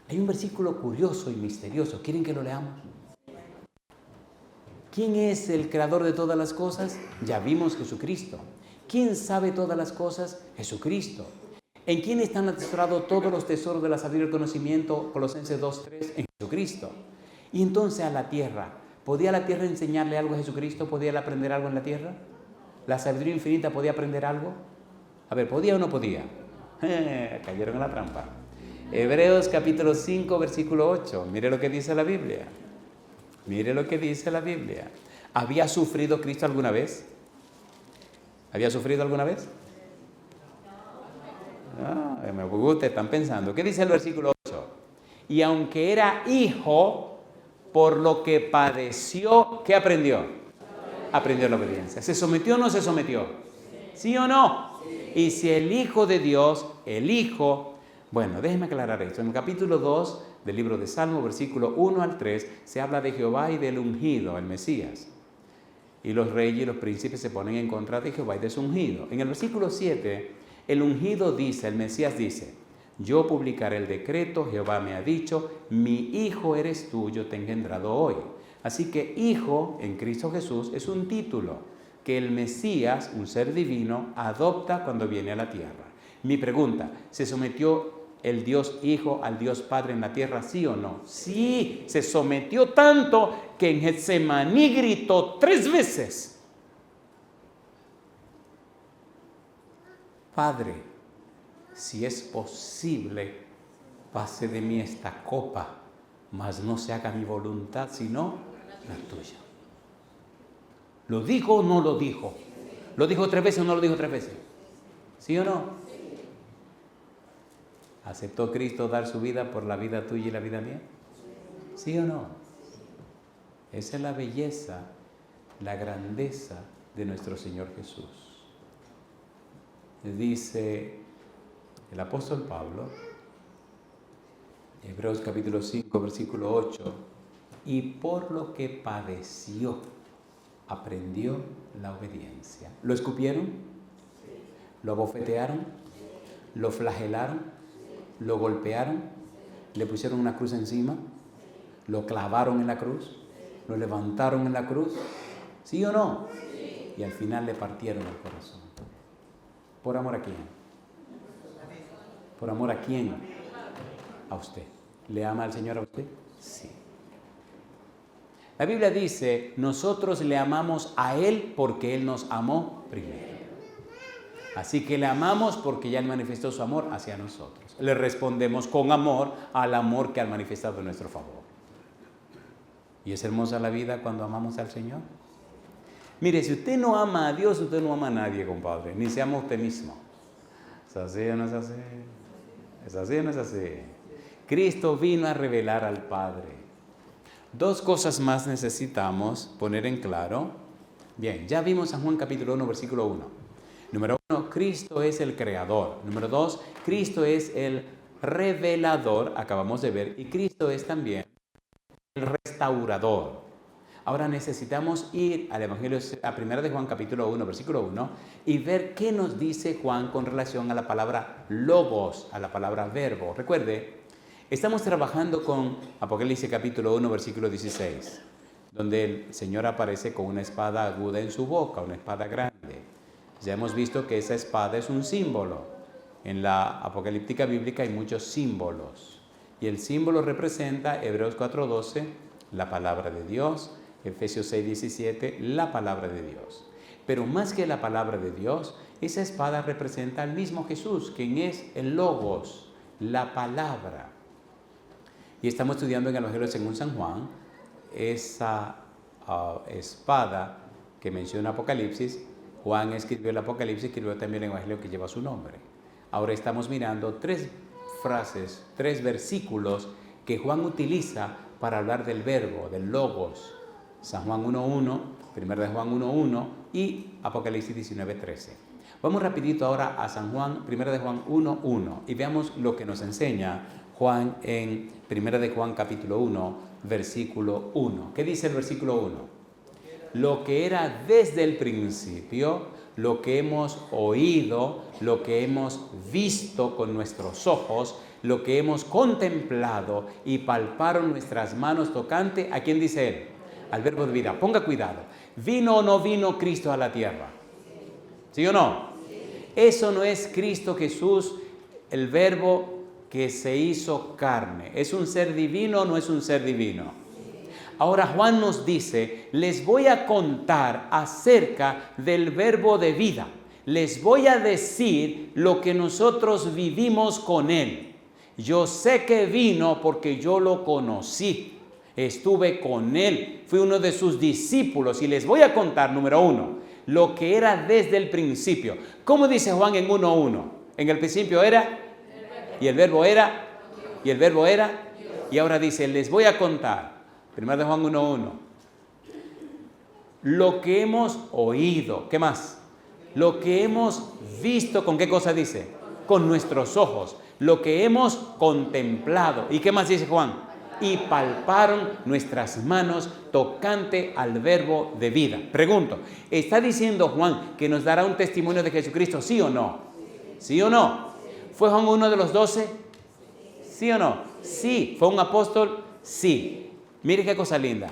Hay un versículo curioso y misterioso. ¿Quieren que lo leamos? ¿Quién es el creador de todas las cosas? Ya vimos Jesucristo. ¿Quién sabe todas las cosas? Jesucristo. ¿En quién están atesorados todos los tesoros de la sabiduría y el conocimiento? Colosenses 2:3. En Jesucristo. Y entonces a la tierra. ¿Podía la tierra enseñarle algo a Jesucristo? ¿Podía él aprender algo en la tierra? ¿La sabiduría infinita podía aprender algo? A ver, ¿podía o no podía? Cayeron en la trampa. Hebreos capítulo 5, versículo 8. Mire lo que dice la Biblia. Mire lo que dice la Biblia. ¿Había sufrido Cristo alguna vez? ¿Había sufrido alguna vez? No, me gusta, están pensando. ¿Qué dice el versículo 8? Y aunque era hijo, por lo que padeció, ¿qué aprendió? Aprendió la obediencia. ¿Se sometió o no se sometió? ¿Sí o no? Y si el Hijo de Dios, el Hijo, bueno, déjenme aclarar esto. En el capítulo 2 del libro de Salmo, versículo 1 al 3, se habla de Jehová y del ungido, el Mesías. Y los reyes y los príncipes se ponen en contra de Jehová y de su ungido. En el versículo 7, el ungido dice, el Mesías dice, yo publicaré el decreto, Jehová me ha dicho, mi hijo eres tú, yo te he engendrado hoy. Así que hijo en Cristo Jesús es un título que el Mesías, un ser divino, adopta cuando viene a la tierra. Mi pregunta, ¿se sometió el Dios Hijo al Dios Padre en la tierra, sí o no? Sí, se sometió tanto que en Getsemaní gritó 3 veces. Padre, si es posible, pase de mí esta copa, mas no se haga mi voluntad, sino la tuya. ¿Lo dijo o no lo dijo? ¿Lo dijo 3 veces o no lo dijo 3 veces? ¿Sí o no? ¿Aceptó Cristo dar su vida por la vida tuya y la vida mía? ¿Sí o no? Esa es la belleza, la grandeza de nuestro Señor Jesús. Dice el apóstol Pablo, Hebreos capítulo 5, versículo 8, y por lo que padeció, aprendió la obediencia. ¿Lo escupieron? ¿Lo abofetearon? ¿Lo flagelaron? ¿Lo golpearon? ¿Le pusieron una cruz encima? ¿Lo clavaron en la cruz? ¿Lo levantaron en la cruz? ¿Sí o no? Y al final le partieron el corazón. ¿Por amor a quién? ¿Por amor a quién? A usted. ¿Le ama al Señor a usted? Sí. La Biblia dice, nosotros le amamos a Él porque Él nos amó primero. Así que le amamos porque ya Él manifestó su amor hacia nosotros. Le respondemos con amor al amor que ha manifestado en nuestro favor. ¿Y es hermosa la vida cuando amamos al Señor? Mire, si usted no ama a Dios, usted no ama a nadie, compadre. Ni se ama a usted mismo. ¿Es así o no es así? ¿Es así o no es así? Cristo vino a revelar al Padre. 2 cosas más necesitamos poner en claro. Bien, ya vimos San Juan capítulo 1, versículo 1. Número 1, Cristo es el creador. Número 2, Cristo es el revelador, acabamos de ver. Y Cristo es también el restaurador. Ahora necesitamos ir al Evangelio, a 1 de Juan capítulo 1, versículo 1, y ver qué nos dice Juan con relación a la palabra logos, a la palabra verbo. Recuerde, estamos trabajando con Apocalipsis capítulo 1, versículo 16, donde el Señor aparece con una espada aguda en su boca, una espada grande. Ya hemos visto que esa espada es un símbolo. En la apocalíptica bíblica hay muchos símbolos. Y el símbolo representa, Hebreos 4:12, la palabra de Dios, Efesios 6:17, la palabra de Dios. Pero más que la palabra de Dios, esa espada representa al mismo Jesús, quien es el Logos, la palabra. Y estamos estudiando en el Evangelio según San Juan, esa espada que menciona Apocalipsis. Juan escribió el Apocalipsis, escribió también el Evangelio que lleva su nombre. Ahora estamos mirando 3 frases, 3 versículos que Juan utiliza para hablar del verbo, del logos. San Juan 1:1, 1 de Juan 1:1 y Apocalipsis 19:13. Vamos rapidito ahora a San Juan, 1 de Juan 1:1 y veamos lo que nos enseña Juan en 1 de Juan capítulo 1, versículo 1. ¿Qué dice el versículo 1? Lo que era desde el principio, lo que hemos oído, lo que hemos visto con nuestros ojos, lo que hemos contemplado y palparon nuestras manos tocante, ¿a quién dice él? Al verbo de vida. Ponga cuidado. ¿Vino o no vino Cristo a la tierra? ¿Sí o no? Eso no es Cristo Jesús, el verbo que se hizo carne. ¿Es un ser divino o no es un ser divino? Ahora Juan nos dice, les voy a contar acerca del verbo de vida. Les voy a decir lo que nosotros vivimos con él. Yo sé que vino porque yo lo conocí. Estuve con él, fui uno de sus discípulos y les voy a contar, número 1, lo que era desde el principio. ¿Cómo dice Juan en 1:1? En el principio era, y el verbo era, y el verbo era, y ahora dice, les voy a contar, 1 de Juan 1:1, lo que hemos oído. ¿Qué más? Lo que hemos visto. ¿Con qué cosa dice? Con nuestros ojos. Lo que hemos contemplado. ¿Y qué más dice Juan? Y palparon nuestras manos tocante al verbo de vida. Pregunto, ¿está diciendo Juan que nos dará un testimonio de Jesucristo? ¿Sí o no? ¿Sí o no? ¿Fue Juan uno de los 12? ¿Sí o no? Sí. ¿Fue un apóstol? Sí. Mire qué cosa linda.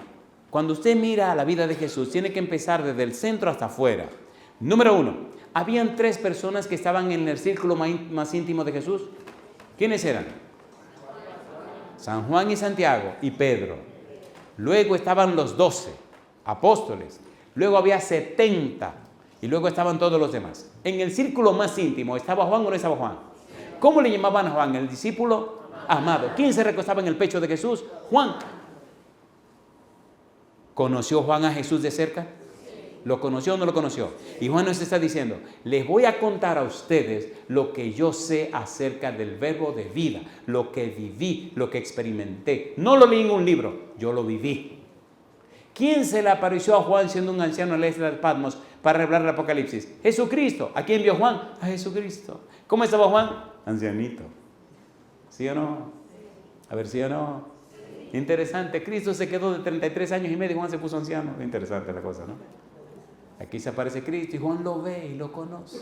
Cuando usted mira la vida de Jesús, tiene que empezar desde el centro hasta afuera. Número 1, habían 3 personas que estaban en el círculo más íntimo de Jesús. ¿Quiénes eran? San Juan y Santiago y Pedro. Luego estaban los 12 apóstoles. Luego había 70 y luego estaban todos los demás. En el círculo más íntimo, ¿estaba Juan o no estaba Juan? ¿Cómo le llamaban a Juan? El discípulo amado. ¿Quién se recostaba en el pecho de Jesús? Juan. ¿Conoció Juan a Jesús de cerca? ¿Lo conoció o no lo conoció? Y Juan nos está diciendo, les voy a contar a ustedes lo que yo sé acerca del verbo de vida, lo que viví, lo que experimenté. No lo leí en un libro, yo lo viví. ¿Quién se le apareció a Juan siendo un anciano en la isla de Patmos para revelar el Apocalipsis? Jesucristo. ¿A quién vio Juan? A Jesucristo. ¿Cómo estaba Juan? Ancianito. ¿Sí o no? A ver, ¿sí o no? Interesante. Cristo se quedó de 33 años y medio y Juan se puso anciano. Interesante la cosa, ¿no? Aquí se aparece Cristo y Juan lo ve y lo conoce.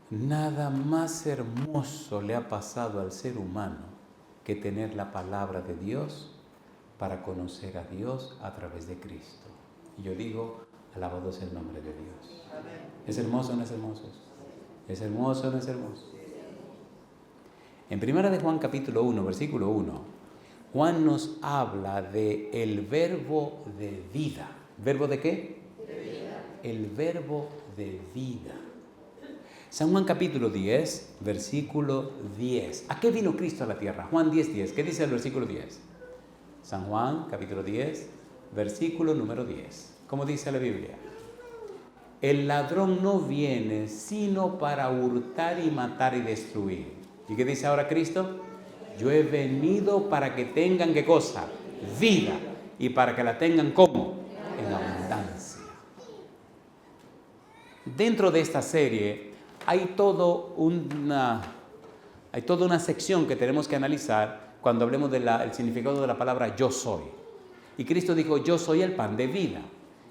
Nada más hermoso le ha pasado al ser humano que tener la palabra de Dios para conocer a Dios a través de Cristo. Y yo digo, alabado sea el nombre de Dios. ¿Es hermoso o no es hermoso? ¿Es hermoso o no es hermoso? En 1 de Juan capítulo 1, versículo 1, Juan nos habla de el verbo de vida. ¿Verbo de qué? De vida. El verbo de vida. San Juan capítulo 10, versículo 10. ¿A qué vino Cristo a la tierra? Juan 10:10. ¿Qué dice el versículo 10? San Juan capítulo 10, versículo número 10. ¿Cómo dice la Biblia? El ladrón no viene sino para hurtar y matar y destruir. ¿Y qué dice ahora Cristo? Yo he venido para que tengan, ¿qué cosa? Vida. Y para que la tengan, ¿cómo? En abundancia. Dentro de esta serie hay toda una sección que tenemos que analizar cuando hablemos del significado de la palabra yo soy. Y Cristo dijo, yo soy el pan de vida.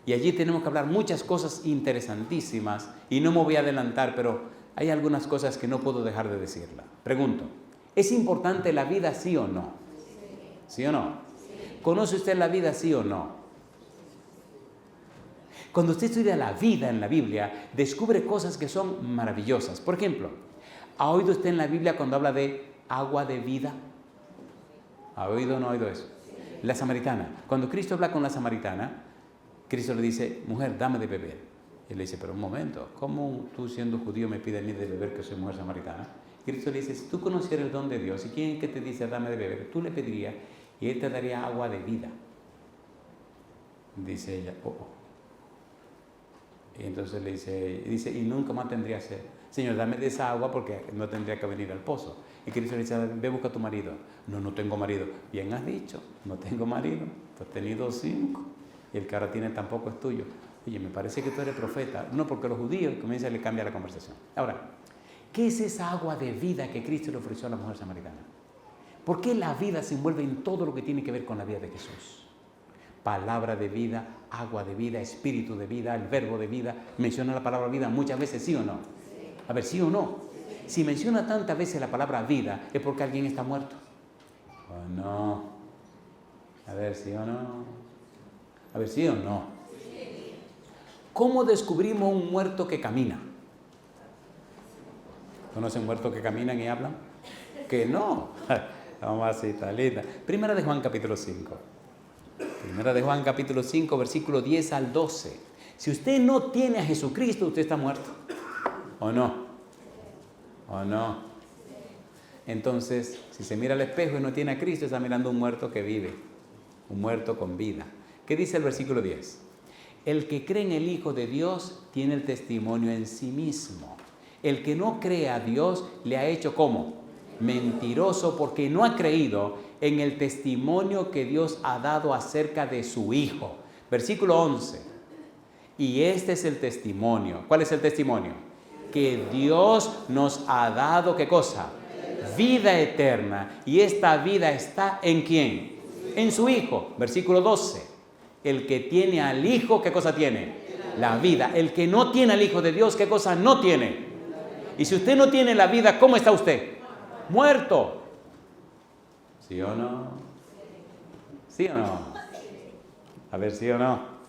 Y allí tenemos que hablar muchas cosas interesantísimas y no me voy a adelantar, pero hay algunas cosas que no puedo dejar de decirla. Pregunto, ¿es importante la vida, sí o no? ¿Sí o no? ¿Conoce usted la vida, sí o no? Cuando usted estudia la vida en la Biblia, descubre cosas que son maravillosas. Por ejemplo, ¿ha oído usted en la Biblia cuando habla de agua de vida? ¿Ha oído o no ha oído eso? La samaritana. Cuando Cristo habla con la samaritana, Cristo le dice, mujer, dame de beber. Y él le dice, pero un momento, ¿cómo tú siendo judío me pides a mí de beber que soy mujer samaritana? Cristo le dice, si tú conocieras el don de Dios, ¿y quién es que te dice dame de beber? Tú le pedirías y él te daría agua de vida. Dice ella, Y entonces le dice, y nunca más tendría sed. Señor, dame de esa agua porque no tendría que venir al pozo. Y Cristo le dice, ve, busca a tu marido. No tengo marido. Bien has dicho, no tengo marido. Tú has tenido 5. Y el que ahora tiene tampoco es tuyo. Oye, me parece que tú eres profeta. No, porque los judíos comienzan a le cambia la conversación. Ahora, ¿qué es esa agua de vida que Cristo le ofreció a la mujer samaritana? ¿Por qué la vida se envuelve en todo lo que tiene que ver con la vida de Jesús? Palabra de vida, agua de vida, espíritu de vida, el verbo de vida. Menciona la palabra vida muchas veces, ¿sí o no? A ver, ¿sí o no? Si menciona tantas veces la palabra vida, es porque alguien está muerto. ¿O no? A ver, ¿sí o no? A ver, ¿sí o no? ¿Cómo descubrimos un muerto que camina? ¿Conocen muertos que caminan y hablan? Que no. Mamacita linda. Primera de Juan capítulo 5. Primera de Juan capítulo 5, versículo 10 al 12. Si usted no tiene a Jesucristo, usted está muerto. ¿O no? ¿O no? Entonces, si se mira al espejo y no tiene a Cristo, está mirando un muerto que vive. Un muerto con vida. ¿Qué dice el versículo 10? El que cree en el Hijo de Dios tiene el testimonio en sí mismo. El que no cree a Dios le ha hecho ¿cómo? Mentiroso, porque no ha creído en el testimonio que Dios ha dado acerca de su Hijo. Versículo 11. Y este es el testimonio. ¿Cuál es el testimonio? Que Dios nos ha dado, ¿qué cosa? Vida eterna. Y esta vida está ¿en quién? En su Hijo. Versículo 12. El que tiene al Hijo, ¿qué cosa tiene? La vida. El que no tiene al Hijo de Dios, ¿qué cosa no tiene? Y si usted no tiene la vida, ¿cómo está usted? Muerto. ¿Sí o no? ¿Sí o no? A ver, ¿sí o no?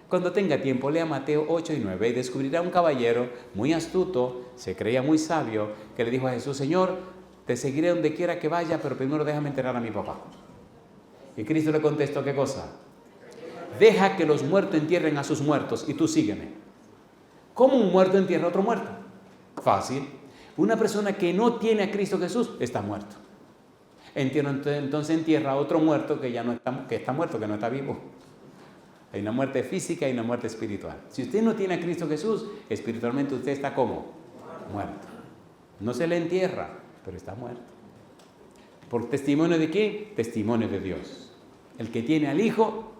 Cuando tenga tiempo, lea Mateo 8 y 9 y descubrirá un caballero muy astuto, se creía muy sabio, que le dijo a Jesús, Señor, te seguiré donde quiera que vaya, pero primero déjame enterrar a mi papá. Y Cristo le contestó, ¿qué cosa? Deja que los muertos entierren a sus muertos y tú sígueme. ¿Cómo un muerto entierra a otro muerto? Fácil. Una persona que no tiene a Cristo Jesús está muerto. Entonces entierra a otro muerto que ya no está, que está muerto, que no está vivo. Hay una muerte física y una muerte espiritual. Si usted no tiene a Cristo Jesús, espiritualmente usted está ¿cómo? Muerto. No se le entierra, pero está muerto. ¿Por testimonio de quién? Testimonio de Dios. El que tiene al Hijo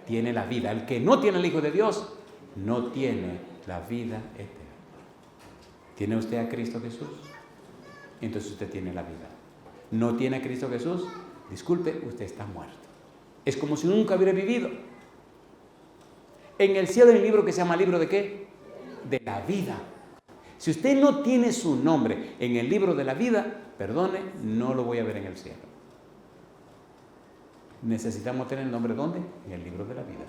tiene la vida. El que no tiene al Hijo de Dios no tiene la vida eterna. ¿Tiene usted a Cristo Jesús? Entonces usted tiene la vida. ¿No tiene a Cristo Jesús? Disculpe, usted está muerto. Es como si nunca hubiera vivido. En el cielo hay un libro que se llama ¿libro de qué? De la vida. Si usted no tiene su nombre en el libro de la vida, perdone, no lo voy a ver en el cielo. Necesitamos tener el nombre ¿dónde? En el libro de la vida.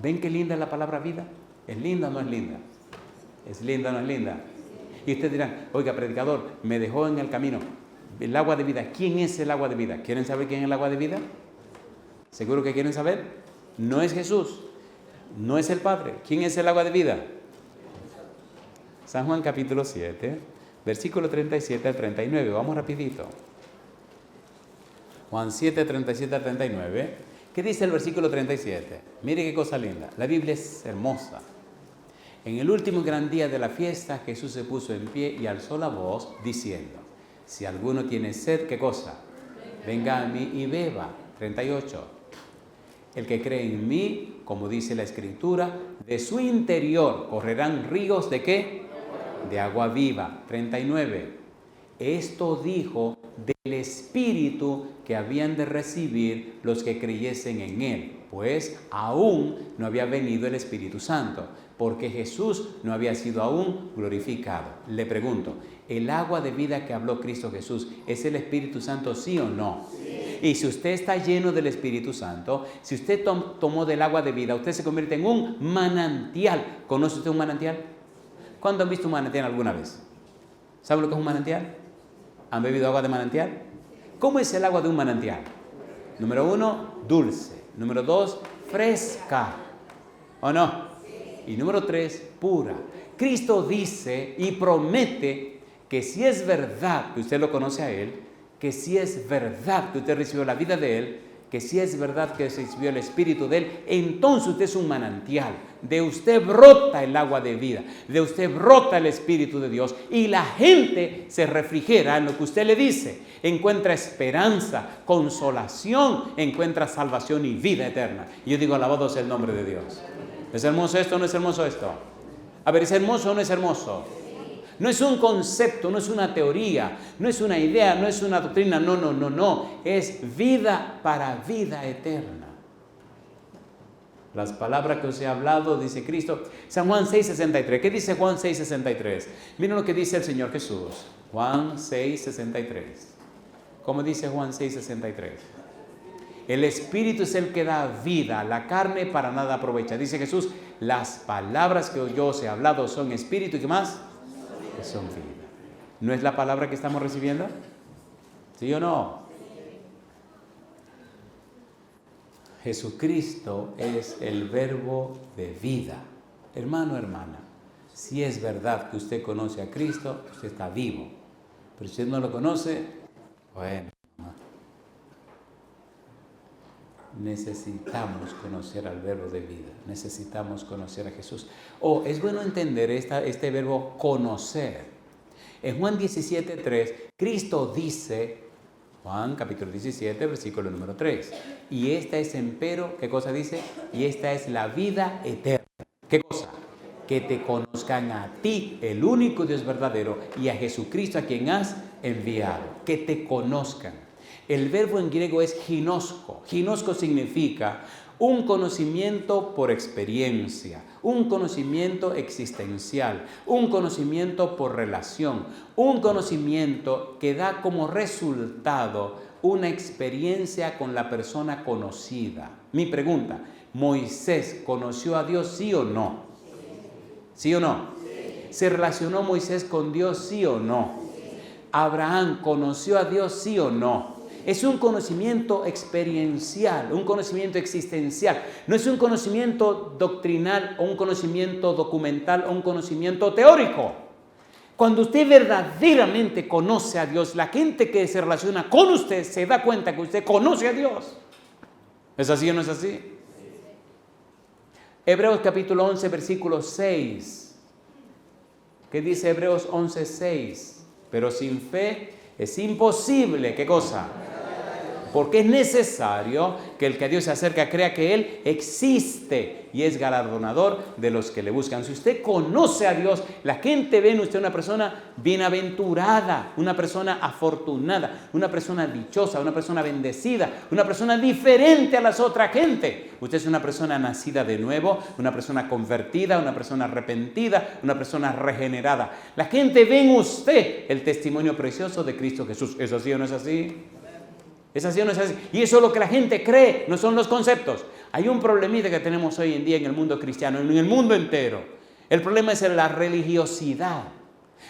¿Ven qué linda es la palabra vida? ¿Es linda o no es linda? ¿Es linda o no es linda? Y ustedes dirán, oiga, predicador, me dejó en el camino el agua de vida. ¿Quién es el agua de vida? ¿Quieren saber quién es el agua de vida? ¿Seguro que quieren saber? No es Jesús, no es el Padre. ¿Quién es el agua de vida? San Juan capítulo 7, versículo 37 al 39. Vamos rapidito. Juan 7, 37 al 39. ¿Qué dice el versículo 37? Mire qué cosa linda. La Biblia es hermosa. En el último gran día de la fiesta, Jesús se puso en pie y alzó la voz diciendo, si alguno tiene sed, ¿qué cosa? Venga a mí y beba. 38. El que cree en mí, como dice la Escritura, de su interior correrán ríos ¿de qué? De agua viva. 39. Esto dijo del Espíritu que habían de recibir los que creyesen en Él, pues aún no había venido el Espíritu Santo, porque Jesús no había sido aún glorificado. Le pregunto, ¿el agua de vida que habló Cristo Jesús es el Espíritu Santo, sí o no? Sí. Y si usted está lleno del Espíritu Santo, si usted tomó del agua de vida, usted se convierte en un manantial. ¿Conoce usted un manantial? ¿Cuándo han visto un manantial alguna vez? ¿Sabe lo que es un manantial? ¿Han bebido agua de manantial? ¿Cómo es el agua de un manantial? Número 1, dulce. Número 2, fresca. ¿O no? Y número 3, pura. Cristo dice y promete que si es verdad que usted lo conoce a Él, que si es verdad que usted recibió la vida de Él, que si es verdad que recibió el Espíritu de Él, entonces usted es un manantial. De usted brota el agua de vida, de usted brota el Espíritu de Dios y la gente se refrigera en lo que usted le dice. Encuentra esperanza, consolación, encuentra salvación y vida eterna. Y yo digo, alabado sea el nombre de Dios. ¿Es hermoso esto o no es hermoso esto? A ver, ¿es hermoso o no es hermoso? No es un concepto, no es una teoría, no es una idea, no es una doctrina, no. Es vida para vida eterna. Las palabras que os he hablado, dice Cristo. San Juan 6:63. ¿Qué dice Juan 6:63? Miren lo que dice el Señor Jesús. Juan 6:63. ¿Cómo dice Juan 6:63? El Espíritu es el que da vida, la carne para nada aprovecha. Dice Jesús, las palabras que yo os he hablado son espíritu y ¿qué más? Que son vida. ¿No es la palabra que estamos recibiendo? ¿Sí o no? Jesucristo es el verbo de vida. Hermano, hermana, si es verdad que usted conoce a Cristo, usted está vivo. Pero si usted no lo conoce, bueno, necesitamos conocer al verbo de vida. Necesitamos conocer a Jesús. Es bueno entender este verbo conocer. En Juan 17:3, Cristo dice, Juan capítulo 17, versículo número 3. Y esta es empero, ¿qué cosa dice? Y esta es la vida eterna. ¿Qué cosa? Que te conozcan a ti, el único Dios verdadero, y a Jesucristo a quien has enviado. Que te conozcan. El verbo en griego es ginosko. Ginosko significa un conocimiento por experiencia, un conocimiento existencial, un conocimiento por relación, un conocimiento que da como resultado una experiencia con la persona conocida. Mi pregunta, ¿Moisés conoció a Dios, sí o no? ¿Sí o no? ¿Se relacionó Moisés con Dios, sí o no? ¿Abraham conoció a Dios, sí o no? Es un conocimiento experiencial, un conocimiento existencial. No es un conocimiento doctrinal o un conocimiento documental o un conocimiento teórico. Cuando usted verdaderamente conoce a Dios, la gente que se relaciona con usted se da cuenta que usted conoce a Dios. ¿Es así o no es así? Hebreos capítulo 11, versículo 6. ¿Qué dice Hebreos 11, 6? Pero sin fe es imposible, ¿qué cosa? Porque es necesario que el que a Dios se acerca crea que Él existe y es galardonador de los que le buscan. Si usted conoce a Dios, la gente ve en usted una persona bienaventurada, una persona afortunada, una persona dichosa, una persona bendecida, una persona diferente a las otras gente. Usted es una persona nacida de nuevo, una persona convertida, una persona arrepentida, una persona regenerada. La gente ve en usted el testimonio precioso de Cristo Jesús. ¿Es así o no es así? ¿Es así o no es así? Y eso es lo que la gente cree, no son los conceptos. Hay un problemita que tenemos hoy en día en el mundo cristiano, en el mundo entero. El problema es la religiosidad.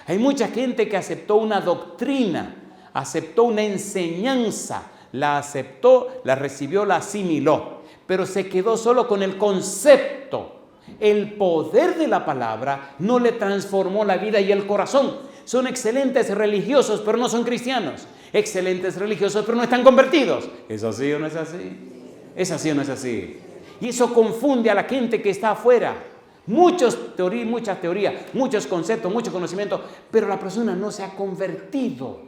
Hay mucha gente que aceptó una doctrina, aceptó una enseñanza, la aceptó, la recibió, la asimiló, pero se quedó solo con el concepto. El poder de la palabra no le transformó la vida y el corazón. Son excelentes religiosos, pero no son cristianos. Excelentes religiosos, pero no están convertidos. ¿Es así o no es así? ¿Es así o no es así? Y eso confunde a la gente que está afuera. Muchas teorías, muchos conceptos, mucho conocimiento, pero la persona no se ha convertido.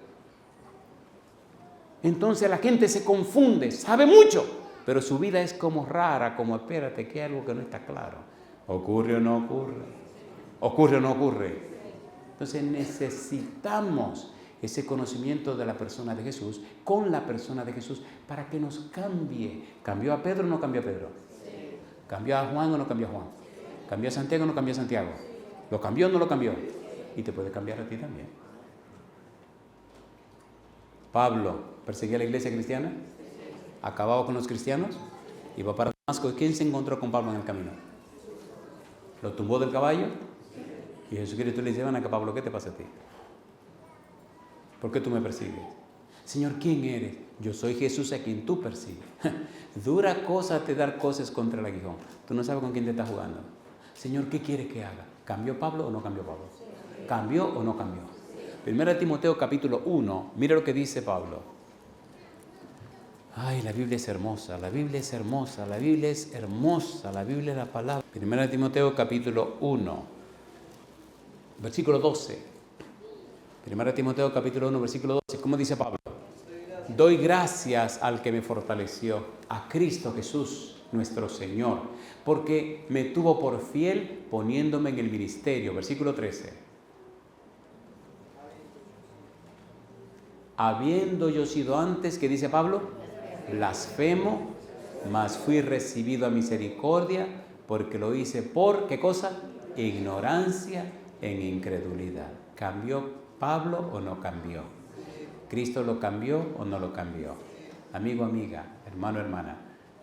Entonces la gente se confunde, sabe mucho, pero su vida es como rara, como espérate, que hay algo que no está claro. ¿Ocurre o no ocurre? ¿Ocurre o no ocurre? Entonces necesitamos ese conocimiento de la persona de Jesús, con la persona de Jesús, para que nos cambie. ¿Cambió a Pedro o no cambió a Pedro? Sí. ¿Cambió a Juan o no cambió a Juan? ¿Cambió a Santiago o no cambió a Santiago? ¿Lo cambió o no lo cambió? Y te puede cambiar a ti también. Pablo perseguía a la iglesia cristiana, acababa con los cristianos, iba para Damasco. ¿Quién se encontró con Pablo en el camino? Lo tumbó del caballo y Jesucristo le dice: ven acá, Pablo, ¿qué te pasa a ti? ¿Por qué tú me persigues? Señor, ¿quién eres? Yo soy Jesús a quien tú persigues. Dura cosa te dar cosas contra el aguijón. Tú no sabes con quién te estás jugando. Señor, ¿qué quieres que haga? ¿Cambió Pablo o no cambió Pablo? ¿Cambió o no cambió? 1 Timoteo capítulo 1, mira lo que dice Pablo. Ay, la Biblia es hermosa, la Biblia es hermosa, la Biblia es hermosa, la Biblia es la palabra. 1 Timoteo capítulo 1, versículo 12. 1 Timoteo capítulo 1, versículo 12. ¿Cómo dice Pablo? Doy gracias al que me fortaleció, a Cristo Jesús, nuestro Señor, porque me tuvo por fiel poniéndome en el ministerio. Versículo 13. Habiendo yo sido antes, ¿qué dice Pablo? Blasfemo, mas fui recibido a misericordia, porque lo hice por, ¿qué cosa? Ignorancia en incredulidad. ¿Cambió Pablo o no cambió? ¿Cristo lo cambió o no lo cambió? Amigo, amiga, hermano, hermana,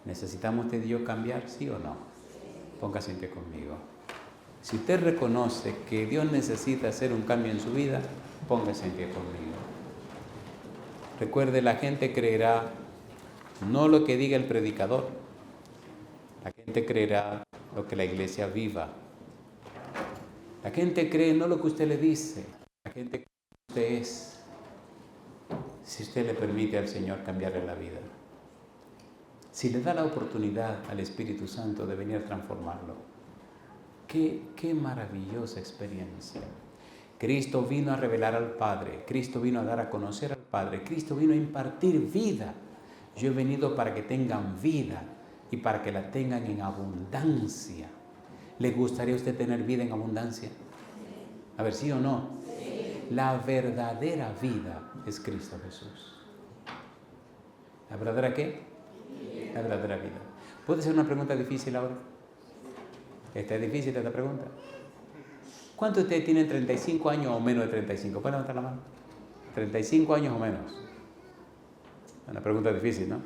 ¿necesitamos usted y yo cambiar, sí o no? Póngase en pie conmigo. Si usted reconoce que Dios necesita hacer un cambio en su vida, póngase en pie conmigo. Recuerde, la gente creerá no lo que diga el predicador, la gente creerá lo que la iglesia viva. La gente cree no lo que usted le dice, la gente cree que usted es, si usted le permite al Señor cambiarle la vida. Si le da la oportunidad al Espíritu Santo de venir a transformarlo. Qué maravillosa experiencia. Cristo vino a revelar al Padre, Cristo vino a dar a conocer al Padre, Cristo vino a impartir vida. Yo he venido para que tengan vida y para que la tengan en abundancia. ¿Le gustaría a usted tener vida en abundancia? A ver, ¿sí o no? La verdadera vida es Cristo Jesús. ¿La verdadera qué? La verdadera vida. ¿Puede ser una pregunta difícil ahora? ¿Está difícil esta pregunta? ¿Cuántos de ustedes tienen 35 años o menos de 35? ¿Pueden levantar la mano? 35 años o menos. Una pregunta difícil, ¿no?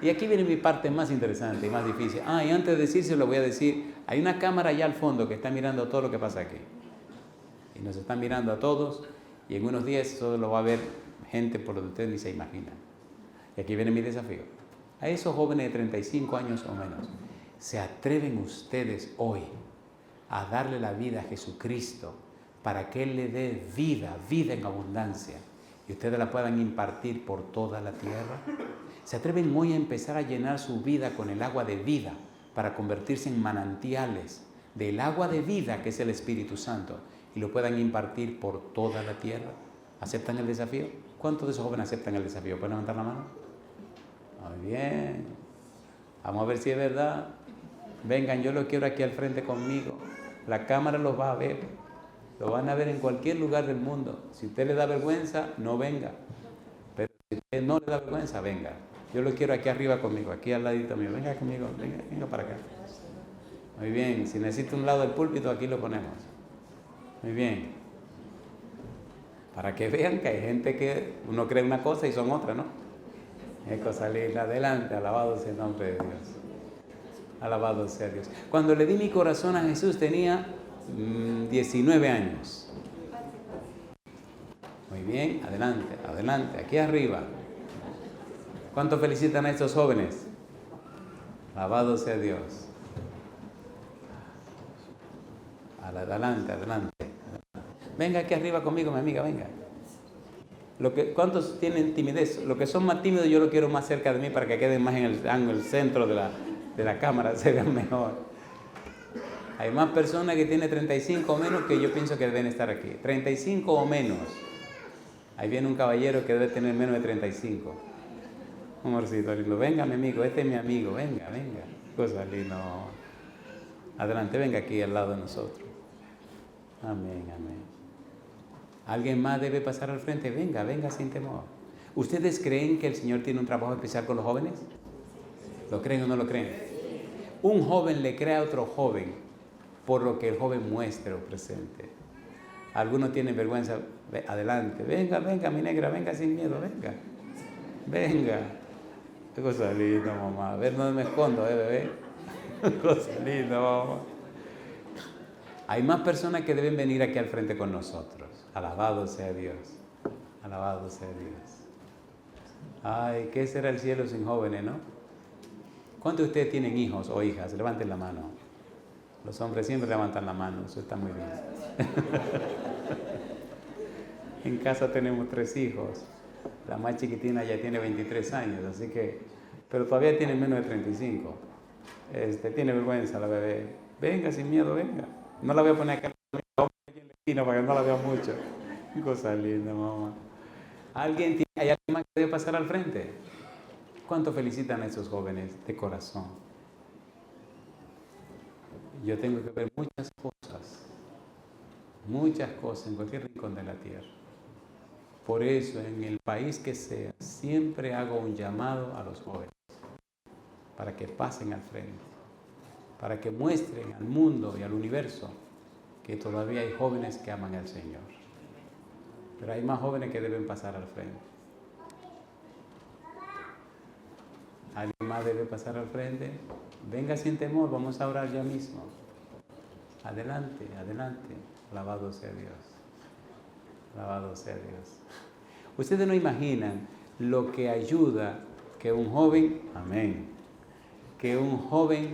Y aquí viene mi parte más interesante y más difícil. Y antes de decírselo voy a decir, hay una cámara allá al fondo que está mirando todo lo que pasa aquí. Y nos están mirando a todos, y en unos días eso lo va a ver gente por lo que ustedes ni se imaginan. Y aquí viene mi desafío. A esos jóvenes de 35 años o menos, ¿se atreven ustedes hoy a darle la vida a Jesucristo para que Él le dé vida en abundancia y ustedes la puedan impartir por toda la tierra? ¿Se atreven hoy a empezar a llenar su vida con el agua de vida para convertirse en manantiales del agua de vida que es el Espíritu Santo y lo puedan impartir por toda la tierra? ¿Aceptan el desafío? ¿Cuántos de esos jóvenes aceptan el desafío? ¿Pueden levantar la mano? Muy bien. Vamos a ver si es verdad. Vengan, yo los quiero aquí al frente conmigo. La cámara los va a ver. Lo van a ver en cualquier lugar del mundo. Si usted le da vergüenza, no venga. Pero si usted no le da vergüenza, venga. Yo lo quiero aquí arriba conmigo, aquí al ladito mío. Venga conmigo, venga para acá. Muy bien. Si necesita un lado del púlpito, aquí lo ponemos. Muy bien. Para que vean que hay gente que uno cree una cosa y son otra, ¿no? Es cosa linda. Adelante, alabado sea el nombre de Dios. Alabado sea Dios. Cuando le di mi corazón a Jesús tenía 19 años. Muy bien, adelante, aquí arriba. ¿Cuántos felicitan a estos jóvenes? Alabado sea Dios. Adelante. Venga aquí arriba conmigo, mi amiga, venga. ¿Cuántos tienen timidez? Los que son más tímidos yo los quiero más cerca de mí para que queden más en el centro de la cámara, se vean mejor. Hay más personas que tienen 35 o menos que yo pienso que deben estar aquí. 35 o menos. Ahí viene un caballero que debe tener menos de 35. Amorcito lindo. Venga, mi amigo, este es mi amigo. Venga. Cosa linda. Adelante, venga aquí al lado de nosotros. Amén. ¿Alguien más debe pasar al frente? Venga, venga sin temor. ¿Ustedes creen que el Señor tiene un trabajo especial con los jóvenes? ¿Lo creen o no lo creen? Un joven le cree a otro joven por lo que el joven muestre o presente. Algunos tienen vergüenza. Adelante, venga, venga, mi negra, venga sin miedo, venga. Venga. Qué cosa linda, mamá. A ver, no me escondo, bebé. Qué cosa linda, mamá. Hay más personas que deben venir aquí al frente con nosotros. Alabado sea Dios. Alabado sea Dios. Ay, ¿qué será el cielo sin jóvenes, no? ¿Cuántos de ustedes tienen hijos o hijas? Levanten la mano. Los hombres siempre levantan la mano, eso está muy bien. En casa tenemos 3 hijos. La más chiquitina ya tiene 23 años, así que... Pero todavía tiene menos de 35. Tiene vergüenza la bebé. Venga, sin miedo, venga. No la voy a poner acá en la esquina para que no la vea mucho. Qué cosa linda, mamá. ¿Hay alguien más que debe pasar al frente? ¿Cuánto felicitan a esos jóvenes de corazón? Yo tengo que ver muchas cosas en cualquier rincón de la tierra. Por eso, en el país que sea, siempre hago un llamado a los jóvenes para que pasen al frente, para que muestren al mundo y al universo que todavía hay jóvenes que aman al Señor. Pero hay más jóvenes que deben pasar al frente. ¿Alguien más debe pasar al frente? Venga sin temor, vamos a orar ya mismo. Adelante, adelante. Alabado sea Dios. Alabado sea Dios. Ustedes no imaginan lo que ayuda que un joven, amén, que un joven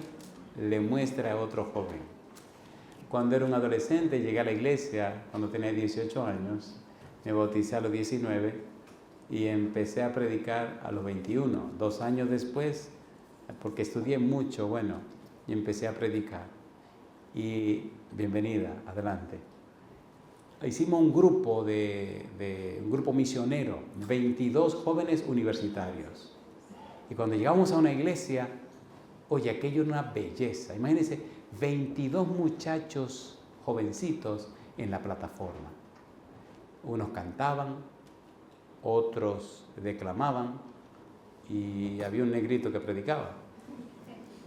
le muestre a otro joven. Cuando era un adolescente, llegué a la iglesia cuando tenía 18 años, me bauticé a los 19 y empecé a predicar a los 21. 2 años después, porque estudié mucho, y empecé a predicar. Y bienvenida, adelante. Hicimos un grupo un grupo misionero, 22 jóvenes universitarios. Y cuando llegamos a una iglesia, oye, aquello era una belleza. Imagínense, 22 muchachos jovencitos en la plataforma. Unos cantaban, otros declamaban y había un negrito que predicaba.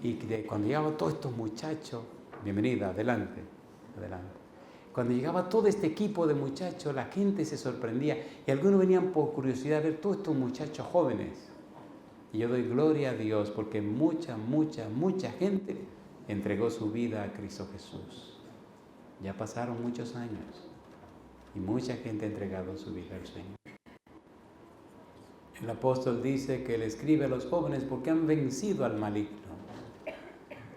Y cuando llegaban todos estos muchachos, bienvenida, adelante, adelante. Cuando llegaba todo este equipo de muchachos, la gente se sorprendía y algunos venían por curiosidad a ver todos estos muchachos jóvenes. Y yo doy gloria a Dios porque mucha gente entregó su vida a Cristo Jesús. Ya pasaron muchos años y mucha gente ha entregado su vida al Señor. El apóstol dice que Él escribe a los jóvenes porque han vencido al maligno.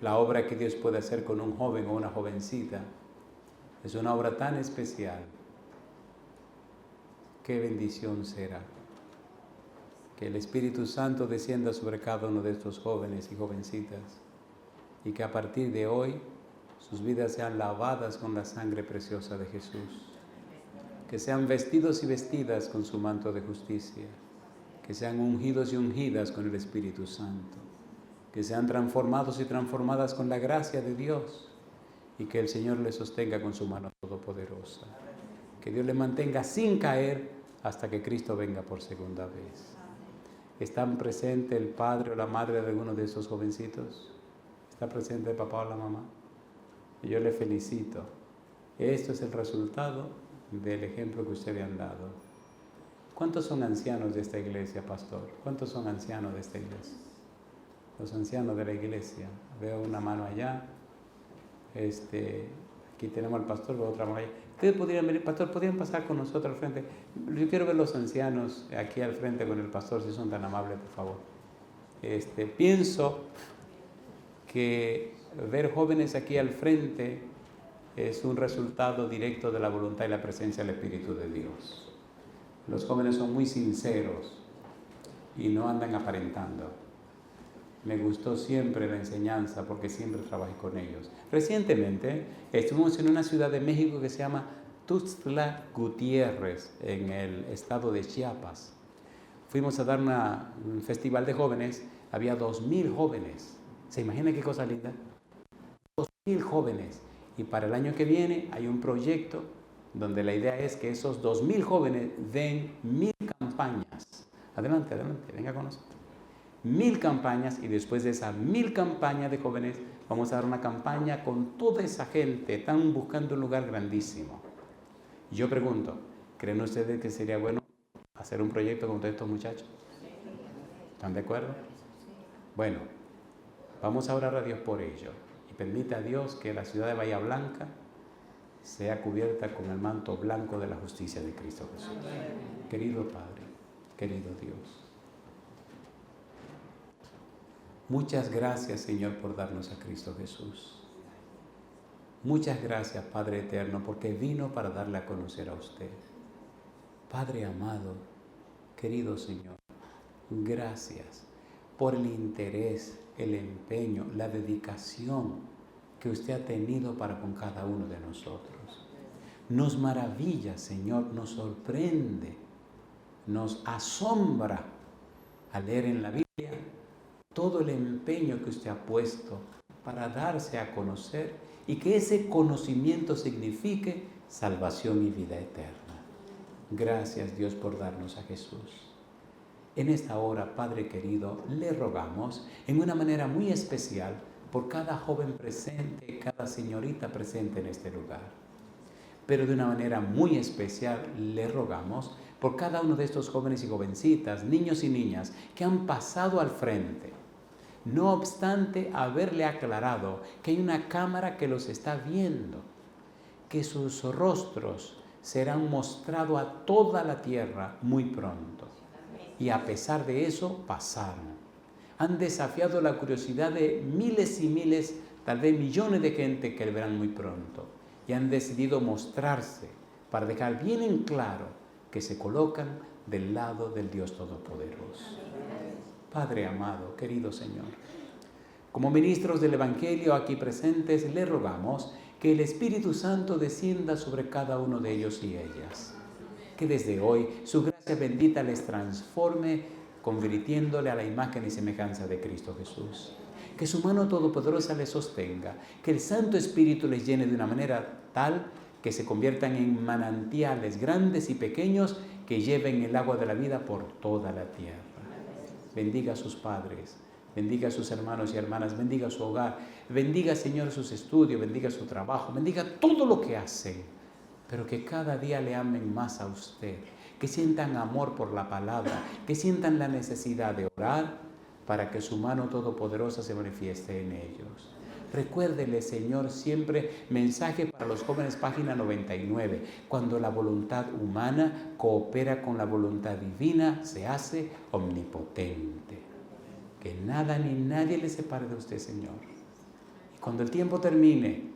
La obra que Dios puede hacer con un joven o una jovencita es una obra tan especial. Qué bendición será que el Espíritu Santo descienda sobre cada uno de estos jóvenes y jovencitas y que a partir de hoy sus vidas sean lavadas con la sangre preciosa de Jesús, que sean vestidos y vestidas con su manto de justicia, que sean ungidos y ungidas con el Espíritu Santo, que sean transformados y transformadas con la gracia de Dios y que el Señor les sostenga con su mano todopoderosa. Que Dios les mantenga sin caer hasta que Cristo venga por segunda vez. ¿Están presentes el padre o la madre de alguno de esos jovencitos? ¿Está presente el papá o la mamá? Y yo les felicito. Esto es el resultado del ejemplo que ustedes han dado. ¿Cuántos son ancianos de esta iglesia, pastor? ¿Cuántos son ancianos de esta iglesia? Los ancianos de la iglesia. Veo una mano allá. Aquí tenemos al pastor, veo otra mano allá. Ustedes podrían venir, pastor, podrían pasar con nosotros al frente. Yo quiero ver los ancianos aquí al frente con el pastor, si son tan amables, por favor. Pienso que ver jóvenes aquí al frente es un resultado directo de la voluntad y la presencia del Espíritu de Dios. Los jóvenes son muy sinceros y no andan aparentando. Me gustó siempre la enseñanza porque siempre trabajé con ellos. Recientemente estuvimos en una ciudad de México que se llama Tuxtla Gutiérrez, en el estado de Chiapas. Fuimos a dar un festival de jóvenes, había 2,000 jóvenes. ¿Se imagina qué cosa linda? 2,000 jóvenes. Y para el año que viene hay un proyecto donde la idea es que esos 2000 jóvenes den 1000 campañas. Adelante, adelante, venga con nosotros. 1000 campañas, y después de esas 1000 campañas de jóvenes vamos a dar una campaña con toda esa gente. Están buscando un lugar grandísimo. Yo pregunto, ¿creen ustedes que sería bueno hacer un proyecto con todos estos muchachos? ¿Están de acuerdo? Bueno, vamos a orar a Dios por ello, y permita a Dios que la ciudad de Bahía Blanca sea cubierta con el manto blanco de la justicia de Cristo Jesús. Querido Padre, querido Dios, muchas gracias, Señor, por darnos a Cristo Jesús. Muchas gracias, Padre eterno, porque vino para darle a conocer a usted. Padre amado, querido Señor, gracias por el interés, el empeño, la dedicación que usted ha tenido para con cada uno de nosotros. Nos maravilla, Señor, nos sorprende, nos asombra al leer en la Biblia todo el empeño que usted ha puesto para darse a conocer y que ese conocimiento signifique salvación y vida eterna. Gracias, Dios, por darnos a Jesús. En esta hora, Padre querido, le rogamos en una manera muy especial por cada joven presente, cada señorita presente en este lugar. Pero de una manera muy especial le rogamos por cada uno de estos jóvenes y jovencitas, niños y niñas que han pasado al frente. No obstante haberle aclarado que hay una cámara que los está viendo, que sus rostros serán mostrados a toda la tierra muy pronto. Y a pesar de eso, pasaron. Han desafiado la curiosidad de miles y miles, tal vez millones de gente que le verán muy pronto. Y han decidido mostrarse para dejar bien en claro que se colocan del lado del Dios Todopoderoso. Padre amado, querido Señor, como ministros del Evangelio aquí presentes, le rogamos que el Espíritu Santo descienda sobre cada uno de ellos y ellas. Que desde hoy su gracia bendita les transforme, convirtiéndole a la imagen y semejanza de Cristo Jesús. Que su mano todopoderosa les sostenga, que el Santo Espíritu les llene de una manera tal que se conviertan en manantiales grandes y pequeños que lleven el agua de la vida por toda la tierra. Bendiga a sus padres, bendiga a sus hermanos y hermanas, bendiga su hogar, bendiga, Señor, sus estudios, bendiga su trabajo, bendiga todo lo que hacen, pero que cada día le amen más a usted, que sientan amor por la palabra, que sientan la necesidad de orar para que su mano todopoderosa se manifieste en ellos. Recuérdele, Señor, siempre mensaje para los jóvenes, página 99. Cuando la voluntad humana coopera con la voluntad divina, se hace omnipotente. Que nada ni nadie le separe de usted, Señor. Y cuando el tiempo termine,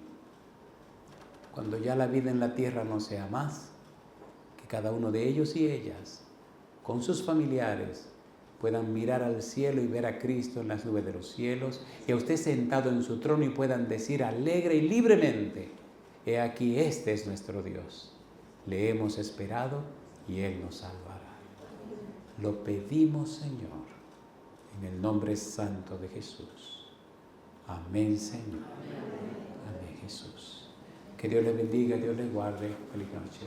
cuando ya la vida en la tierra no sea más, que cada uno de ellos y ellas, con sus familiares, puedan mirar al cielo y ver a Cristo en las nubes de los cielos, y a usted sentado en su trono, y puedan decir alegre y libremente: he aquí, este es nuestro Dios. Le hemos esperado y Él nos salvará. Lo pedimos, Señor, en el nombre santo de Jesús. Amén, Señor. Amén, Jesús. Que Dios les bendiga, Dios les guarde. Feliz noche.